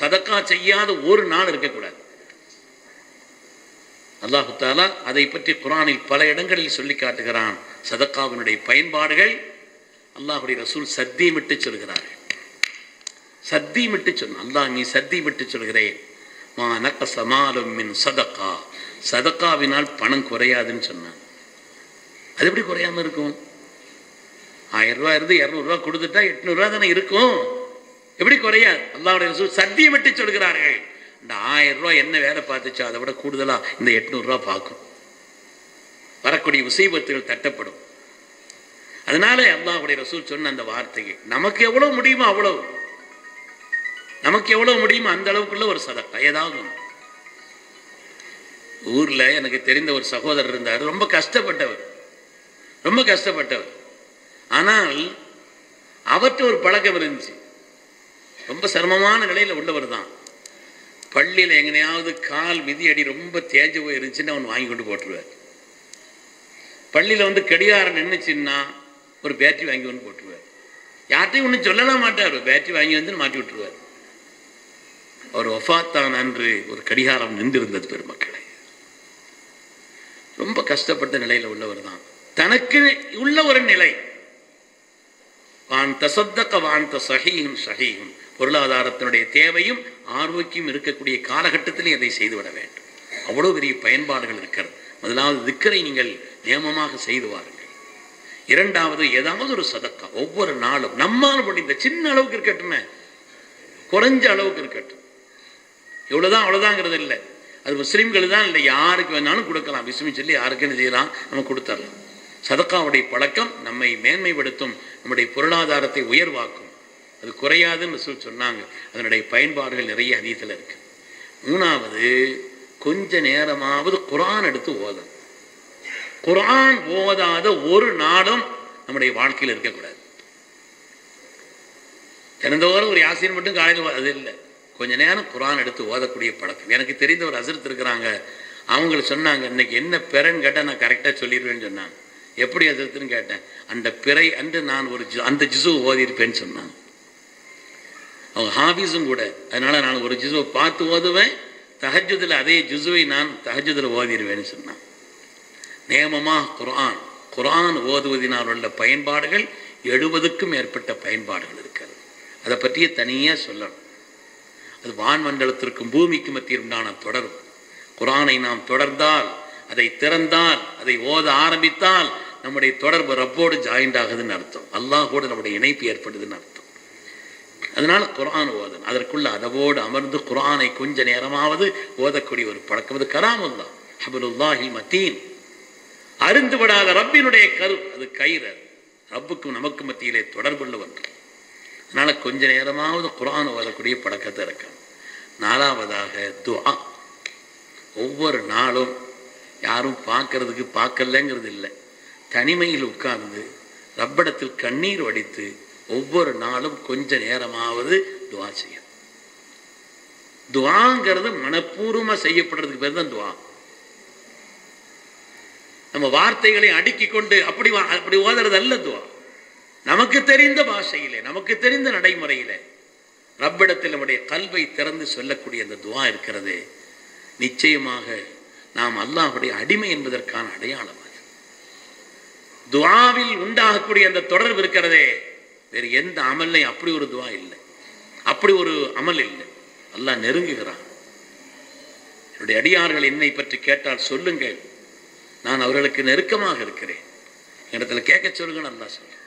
சதக்கா செய்யாத ஒரு நாள் இருக்கக்கூடாது. அல்லாஹு தஆலா அதை பற்றி குர்ஆனில் பல இடங்களில் சொல்லி காட்டுகிறான். சதக்காவினுடைய பயன்பாடுகள் அல்லாஹ்வுடைய ரசூல் சத்தியமிட்டு சொல்கிறார்கள். சத்தியமிட்டு சொன்ன அல்லாஹ், நீ சத்தியமிட்டு சொல்கிறேன், மா நகஸ மாலும் மின் சதக்கா, சதக்காவினால் பணம் குறையாதுன்னு சொன்னான். அது எப்படி குறையாம இருக்கும்? 1000 ரூபாய் இருந்து 200 ரூபாய் கொடுத்துட்டா 800 ரூபாய் தானே இருக்கும். எப்படி குறையாது? அல்லாஹ்வுடைய ரசூல் சத்தியமிட்டு சொல்கிறார்கள். இந்த 1000 ரூபாய் என்ன வேலை பார்த்துச்சோ அதை விட கூடுதலா இந்த 800 ரூபாய் பார்க்கும். வரக்கூடிய முசீபத்துகள் தட்டப்படும். அதனால அல்லாஹ்வுடைய ரசூல் சொன்ன அந்த வார்த்தையை நமக்கு எவ்வளவு முடியுமோ அவ்வளவு, நமக்கு எவ்வளவு முடியுமோ அந்த அளவுக்குள்ள ஒரு சதக்கா ஏதாவது ஒன்று. ஊர்ல எனக்கு தெரிந்த ஒரு சகோதரர் இருந்தார், ரொம்ப கஷ்டப்பட்டவர். ஆனால் அவர்கிட்ட ஒரு பழக்கம் இருந்துச்சு. ரொம்ப சிரமமான நிலையில உள்ளவர் தான். பள்ளியில் எங்கனையாவது கால் மிதியடி ரொம்ப தேஞ்சு போய் இருந்துச்சுன்னு அவன் வாங்கி கொண்டு போட்டுருவார். பள்ளியில் கடிகாரம் நின்றுச்சுன்னா ஒரு பேட்டரி வாங்கி கொண்டு போட்டுருவார். யார்ட்டையும் ஒன்றும் சொல்லலாம் மாட்டார், பேட்டரி வாங்கி வந்து மாட்டி விட்டுருவார். அவர் வஃபாத்தான் அன்று ஒரு கடிகாரம் நின்றிருந்தது பெருமக்களை. ரொம்ப கஷ்டப்பட்ட நிலையில் உள்ளவர் தான். தனக்கு உள்ள ஒரு நிலை, வான் தசத்தக்க வான் சஹீஹும் சஹீஹும், பொருளாதாரத்தினுடைய தேவையும் ஆரோக்கியம் இருக்கக்கூடிய காலகட்டத்திலே அதை செய்துவிட வேண்டும். அவ்வளோ பெரிய பயன்பாடுகள் இருக்கிறது. முதலாவது திக்கரை நீங்கள் நியமமாக செய்து வாருங்கள். இரண்டாவது, ஏதாவது ஒரு சதக்கா ஒவ்வொரு நாளும் நம்மால் முடிந்த சின்ன அளவுக்கு இருக்கட்டுமே, குறைஞ்ச அளவுக்கு இருக்கட்டும். இவ்வளோதான் அவ்வளோதாங்கிறது இல்லை. அது முஸ்லீம்கள் தான் இல்லை, யாருக்கு வேணாலும் கொடுக்கலாம். விஸ்மி சொல்லி யாருக்குன்னு செய்யலாம், நம்ம கொடுத்துடலாம். சதக்காவுடைய பழக்கம் நம்மை மேன்மைப்படுத்தும், நம்முடைய பொருளாதாரத்தை உயர்வாக்கும். அது குறையாதுன்னு சொன்னாங்க. அதனுடைய பயன்பாடுகள் நிறைய ஹதீஸில் இருக்கு. மூணாவது, கொஞ்ச நேரமாவது குர்ஆன் எடுத்து ஓதும். குர்ஆன் ஓதாத ஒரு நாளும் நம்முடைய வாழ்க்கையில் இருக்கக்கூடாது. தினந்தோறும் ஒரு யாசீன் மட்டும் காலையில் அது இல்லை, கொஞ்ச நேரம் குர்ஆன் எடுத்து ஓதக்கூடிய பழக்கம். எனக்கு தெரிந்த ஒரு ஹஸரத் இருக்கிறாங்க, அவங்களை சொன்னாங்க, இன்னைக்கு என்ன பிறன்னு கேட்டால் நான் கரெக்டாக சொல்லிடுவேன்னு சொன்னாங்க. எப்படி ஹஸரத்னு கேட்டேன். அந்த பிறை அன்று நான் அந்த ஜிசு ஓதிருப்பேன்னு சொன்னாங்க. அவங்க ஹாஃபீஸும் கூட, அதனால நான் ஒரு ஜிசுவை பார்த்து ஓதுவேன், தஹஜ்ஜுதில் அதே ஜிசுவை நான் தஹஜ்ஜுதில் ஓதிடுவேன்னு சொன்னான். நியமமாக குர்ஆன் ஓதுவதினால் உள்ள பயன்பாடுகள் 70க்கும் மேற்பட்ட பயன்பாடுகள் இருக்கிறது. அதை பற்றிய தனியாக சொல்லணும். அது வான்மண்டலத்திற்கும் பூமிக்கு மத்தியில் உண்டான தொடர்பு. குர்ஆனை நாம் தொடர்ந்தால், அதை திறந்தால், அதை ஓத ஆரம்பித்தால் நம்முடைய தொடர்பு ரப்போடு ஜாயிண்ட் ஆகுதுன்னு அர்த்தம். அல்லாஹோடு நம்முடைய இணைப்பு ஏற்படுதுன்னு அர்த்தம். அதனால குர்ஆன் ஓதணும். அதற்குள்ள அதவோடு அமர்ந்து குர்ஆனை கொஞ்ச நேரமாவது ஓதக்கூடிய ஒரு பழக்கம். அது கலாமுல்லா, ஹப்லுல்லாஹில் மத்தீன், அருந்துபடாத ரப்பினுடைய கரு, அது கயிறு. ரப்புக்கும் நமக்கு மத்தியிலே தொடர்புள்ள ஒன்று. அதனால கொஞ்ச நேரமாவது குர்ஆன் ஓதக்கூடிய பழக்கத்தை இருக்கணும். நாலாவதாக துஆ. ஒவ்வொரு நாளும் யாரும் பார்க்கறதுக்கு பார்க்கலங்கிறது இல்லை, தனிமையில் உட்கார்ந்து ரப்பிடத்தில் கண்ணீர் வடித்து ஒவ்வொரு நாளும் கொஞ்ச நேரமாவது துஆ செய்யும். துஆங்கிறது மனப்பூர்வமா செய்யப்படுறதுக்கு பேர் தான் துஆ. நம்ம வார்த்தைகளை அடுக்கி கொண்டு அப்படி ஓதுறது அல்ல துஆ. நமக்கு தெரிந்த பாஷையிலே, நமக்கு தெரிந்த நடைமுறையிலே ரப்பிடத்தில் நம்முடைய கல்வை திறந்து சொல்லக்கூடிய அந்த துஆ இருக்கிறது, நிச்சயமாக நாம் அல்லாஹ்வுடைய அடிமை என்பதற்கான அடையாளம். அது துஆவில் உண்டாகக்கூடிய அந்த தொடர்பு இருக்கிறதே, வேறு எந்த அமல்லையும் அப்படி ஒரு துஆ இல்லை, அப்படி ஒரு அமல் இல்லை. அல்லாஹ் நெருங்குகிறான். என்னுடைய அடியார்கள் என்னை பற்றி கேட்டால் சொல்லுங்கள், நான் அவர்களுக்கு நெருக்கமாக இருக்கிறேன், இடத்துல கேட்க சொல்லுங்க அல்லாஹ் சொல்ல.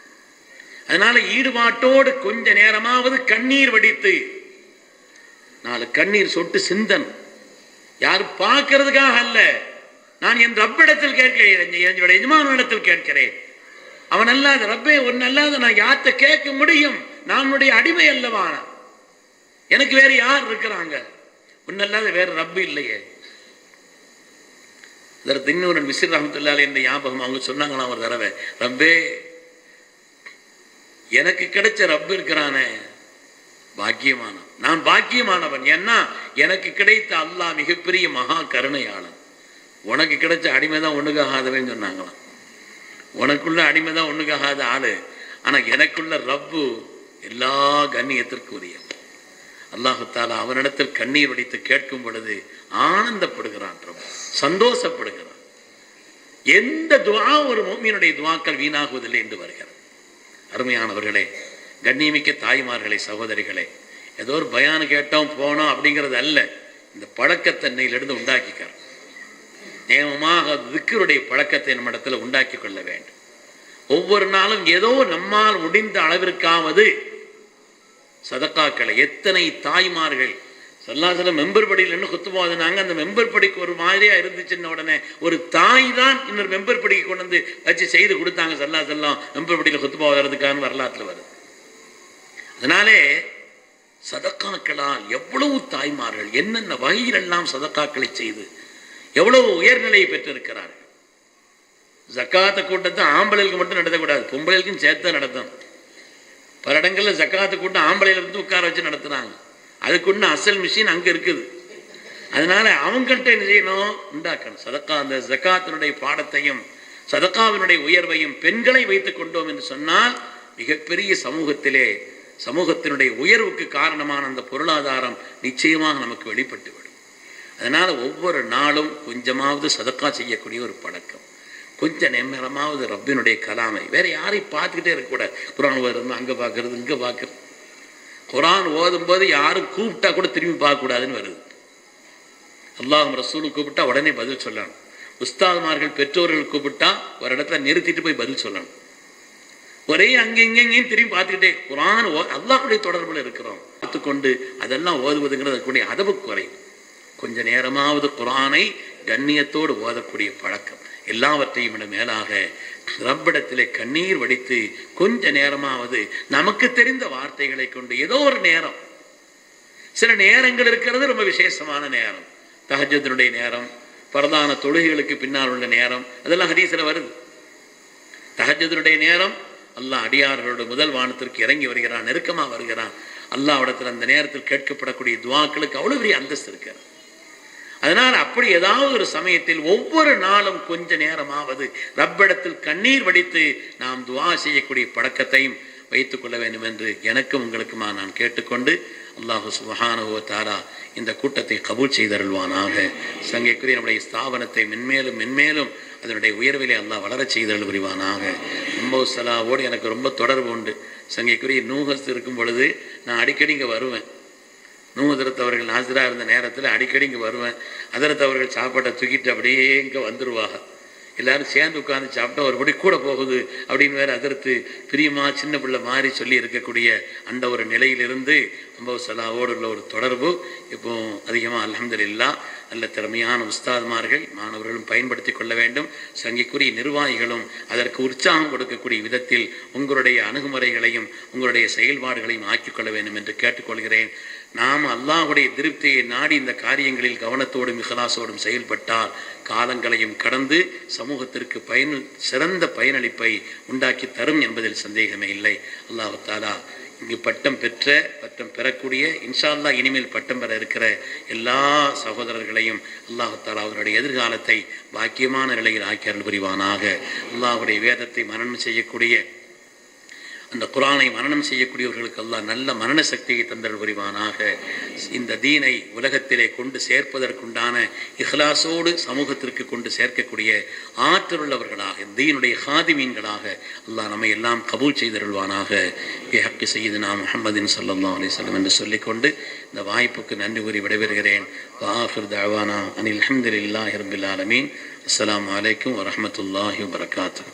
அதனால ஈடுபாட்டோடு கொஞ்ச நேரமாவது கண்ணீர் வடித்து, 4 கண்ணீர் சொட்டு சிந்தன், யாரும் பார்க்கறதுக்காக அல்ல, நான் என் ரப்பிடத்தில் கேட்கிறேன், என்னுடைய எஜமானிடத்தில் கேட்கிறேன். அவன் அல்லாத ரப்பே, ஒன்னு அல்லாத நான் யார்த்த கேட்க முடியும்? நான் உன்னுடைய அடிமை அல்லவா, எனக்கு வேற யார் இருக்கிறாங்க? உன்னல்லாத வேற ரப்பு இல்லையே. இதற்கு இன்னொரு மிஸ்ர் ரஹ்மத்துல்லாஹி என்ற ஞாபகம், அவங்க சொன்னாங்களா ஒரு தடவை, ரப்பே எனக்கு கிடைச்ச ரப்பு இருக்கிறானே பாக்கியமானவன், நான் பாக்கியமானவன். ஏன்னா எனக்கு கிடைத்த அல்லாஹ் மிகப்பெரிய மகா கருணையாளன். உனக்கு கிடைச்ச அடிமைதான் ஒண்ணுக்காகாதவன்னு சொன்னாங்களாம். உனக்குள்ள அடிமைதான் ஒண்ணுக்காகாத ஆளு, ஆனா எனக்குள்ள ரப்பு எல்லா கண்ணியத்திற்கும் உரிய. அல்லாஹு தஆலா அவனிடத்தில் கண்ணீர் வடித்து கேட்கும் பொழுது ஆனந்தப்படுகிறான், சந்தோஷப்படுகிறான். எந்த துஆ ஒரு முஃமினுடைய துஆக்கள் வீணாகுவதில்லை என்று வருகிறது. அருமையானவர்களே, கண்ணியமிக்க தாய்மார்களே, சகோதரிகளே, ஏதோ ஒரு பயான் கேட்டோம் போனோம் அப்படிங்கிறது அல்ல. இந்த பழக்கத்தன்னையிலிருந்து உண்டாக்கிக்கிற நியமமாக திக்ருடைய பழக்கத்தை நம்ம இடத்துல உண்டாக்கி கொள்ள வேண்டும். ஒவ்வொரு நாளும் ஏதோ நம்மால் முடிந்த அளவிற்காவது சதக்காக்களை, எத்தனை தாய்மார்கள் சல்லாசல மெம்பர் படியில் என்ன குத்துவாதுனாங்க, அந்த மெம்பர் படிக்கு ஒரு மாதிரியா இருந்துச்சுன்ன உடனே ஒரு தாய் தான் இன்னொரு மெம்பர் படிக்கு கொண்டு வந்து வச்சு செய்து கொடுத்தாங்க. சல்லாசல்லாம் மெம்பர் படியில் குத்துவாதுறதுக்கான வரலாற்றுல வருது. அதனாலே சதக்காக்களால் எவ்வளவு தாய்மார்கள் என்னென்ன வகையிலெல்லாம் சதக்காக்களை செய்து எவ்வளவு உயர்நிலையை பெற்றிருக்கிறார்கள். ஜக்காத்த கூட்டத்தை ஆம்பளைகளுக்கு மட்டும் நடத்தக்கூடாது, பொம்பளைகளுக்கும் சேர்த்து நடத்தணும். பல இடங்கள்ல ஜக்காத்து கூட்டம் ஆம்பளையில இருந்து உட்கார வச்சு நடத்துனாங்க. அதுக்குன்னு அசல் மிஷின் அங்க இருக்குது. அதனால அவங்கள்ட்ட என்ன செய்யணும், உண்டாக்கணும். சதக்கா, அந்த ஜக்காத்தினுடைய பாடத்தையும் சதக்காவினுடைய உயர்வையும் பெண்களை வைத்துக் கொண்டோம் என்று சொன்னால் மிகப்பெரிய சமூகத்தினுடைய உயர்வுக்கு காரணமான அந்த பொருளாதாரம் நிச்சயமாக நமக்கு வெளிப்பட்டுவிடும். அதனால் ஒவ்வொரு நாளும் கொஞ்சமாவது சதக்கா செய்யக்கூடிய ஒரு பழக்கம், கொஞ்ச நேரமாவது ரப்பினுடைய கலாமை வேற யாரையும் பார்த்துக்கிட்டே இருக்கக்கூடாது. குரான் ஓதுறது அங்கே பார்க்கறது இங்கே பார்க்கறது. குரான் ஓதும்போது யாரும் கூப்பிட்டா கூட திரும்பி பார்க்கக்கூடாதுன்னு வருது. அல்லாஹ் ரசூலும் கூப்பிட்டா உடனே பதில் சொல்லணும். உஸ்தாதுமார்கள் பெற்றோர்கள் கூப்பிட்டா ஒரு இடத்துல நிறுத்திட்டு போய் பதில் சொல்லணும். ஒரே அங்கெங்கேயும் திரும்பி பார்த்துக்கிட்டே குரான் அல்லாஹ்வுடைய தொடர்பில் இருக்கிறோம் பார்த்துக்கொண்டு அதெல்லாம் ஓதுவதுங்கிறது அதவு குறை. கொஞ்ச நேரமாவது குரானை கண்ணியத்தோடு ஓதக்கூடிய பழக்கம். எல்லாவற்றையும் விட மேலாக ரப்பிடத்திலே கண்ணீர் வடித்து கொஞ்ச நேரமாவது நமக்கு தெரிந்த வார்த்தைகளை கொண்டு ஏதோ ஒரு நேரம், சில நேரங்கள் இருக்கிறது ரொம்ப விசேஷமான நேரம், தஹஜ்ஜுடைய நேரம், பரதான தொழுகைகளுக்கு பின்னால் உள்ள நேரம், அதெல்லாம் ஹதீஸ்ல வருது. தஹஜ்ஜுடைய நேரம் அல்லாஹ் அடியார்களோட முதல் வானத்திற்கு இறங்கி வருகிறான், நெருக்கமாக வருகிறான். அல்லாஹ்விடத்தில் அந்த நேரத்தில் கேட்கப்படக்கூடிய துஆக்களுக்கு அவ்வளவு பெரிய அந்தஸ்து இருக்கிறது. அதனால் அப்படி ஏதாவது ஒரு சமயத்தில் ஒவ்வொரு நாளும் கொஞ்ச நேரமாவது ரப்பிடத்தில் கண்ணீர் வடித்து நாம் துஆ செய்யக்கூடிய பழக்கத்தையும் வைத்துக் கொள்ள வேண்டும் என்று எனக்கும் உங்களுக்குமா நான் கேட்டுக்கொண்டு, அல்லாஹு சுப்ஹானஹு வ தஆலா இந்த கூட்டத்தை கபூல் செய்தருள்வானாக. சங்கைக்குரிய நம்முடைய ஸ்தாபனத்தை மென்மேலும் மென்மேலும் அதனுடைய உயர்விலே அல்லாஹ் வளரச் செய்தருள் புரிவானாக. சலாவோடு எனக்கு ரொம்ப தொடர்பு உண்டு. சங்கைக்குரிய நூஹஸ் இருக்கும் பொழுது நான் அடிக்கடி இங்கே வருவேன். நூஹதரத் அவர்கள் நாசிராக இருந்த நேரத்தில் அடிக்கடி இங்கே வருவேன். அதரத் அவர்கள் சாப்பாட்டை தூக்கிட்டு அப்படியே இங்கே வந்துடுவாங்க. எல்லாரும் சேர்ந்து உட்காந்து சாப்பிட்டா ஒருபடி கூட போகுது அப்படின்னு வேறு அதற்கு பிரியமா சின்ன பிள்ளை மாதிரி சொல்லி இருக்கக்கூடிய அந்த ஒரு நிலையிலிருந்து சலாவோடு உள்ள ஒரு தொடர்பு இப்போ அதிகமாக அல்ஹம்துலில்லாஹ் நல்ல திறமையான உஸ்தாத்மார்கள் மாணவர்களும் பயன்படுத்தி கொள்ள வேண்டும். சங்கிக்குரிய நிர்வாகிகளும் அதற்கு உற்சாகம் கொடுக்கக்கூடிய விதத்தில் உங்களுடைய அணுகுமுறைகளையும் உங்களுடைய செயல்பாடுகளையும் ஆக்கிக்கொள்ள வேண்டும் என்று கேட்டுக்கொள்கிறேன். நாம் அல்லாஹ்வுடைய திருப்தியை நாடி இந்த காரியங்களில் கவனத்தோடும் இஹ்லாஸோடும் செயல்பட்டால் காலங்களையும் கடந்து சமூகத்திற்கு சிறந்த பயனளிப்பை உண்டாக்கி தரும் என்பதில் சந்தேகமே இல்லை. அல்லாஹ் தஆலா இங்கு பட்டம் பெறக்கூடிய இன்ஷா அல்லாஹ் இனிமேல் பட்டம் பெற இருக்கிற எல்லா சகோதரர்களையும் அல்லாஹ் தஆலா அவருடைய எதிர்காலத்தை பாக்கியமான நிலையில் ஆக்கி அருள் புரிவானாக. அல்லாஹ்வுடைய வேதத்தை மனனம் செய்யக்கூடிய அந்த குரானை மனனம் செய்யக்கூடியவர்களுக்கு அல்லாஹ் நல்ல மரண சக்தியை தந்தல் புரிவானாக. இந்த தீனை உலகத்திலே கொண்டு சேர்ப்பதற்குண்டான இஹ்லாஸோடு சமூகத்திற்கு கொண்டு சேர்க்கக்கூடிய ஆற்றலுள்ளவர்களாக தீனுடைய ஹாதிமீன்களாக அல்லாஹ் நம்மை எல்லாம் கபூல் செய்தருள்வானாக. பிஹக்கி சய்யிதுனா முஹம்மதின் ஸல்லல்லாஹு அலைஹி வஸல்லம் என்று சொல்லிக்கொண்டு இந்த வாய்ப்புக்கு நன்றி கூறி விடைபெறுகிறேன். வஆஃபிர் தஅவானா அனில் ஹம்துலில்லாஹி ரப்பில் ஆலமீன். அஸ்ஸலாமு அலைக்கும் வரஹ்மத்துல்லாஹி வபரகாத்துஹு.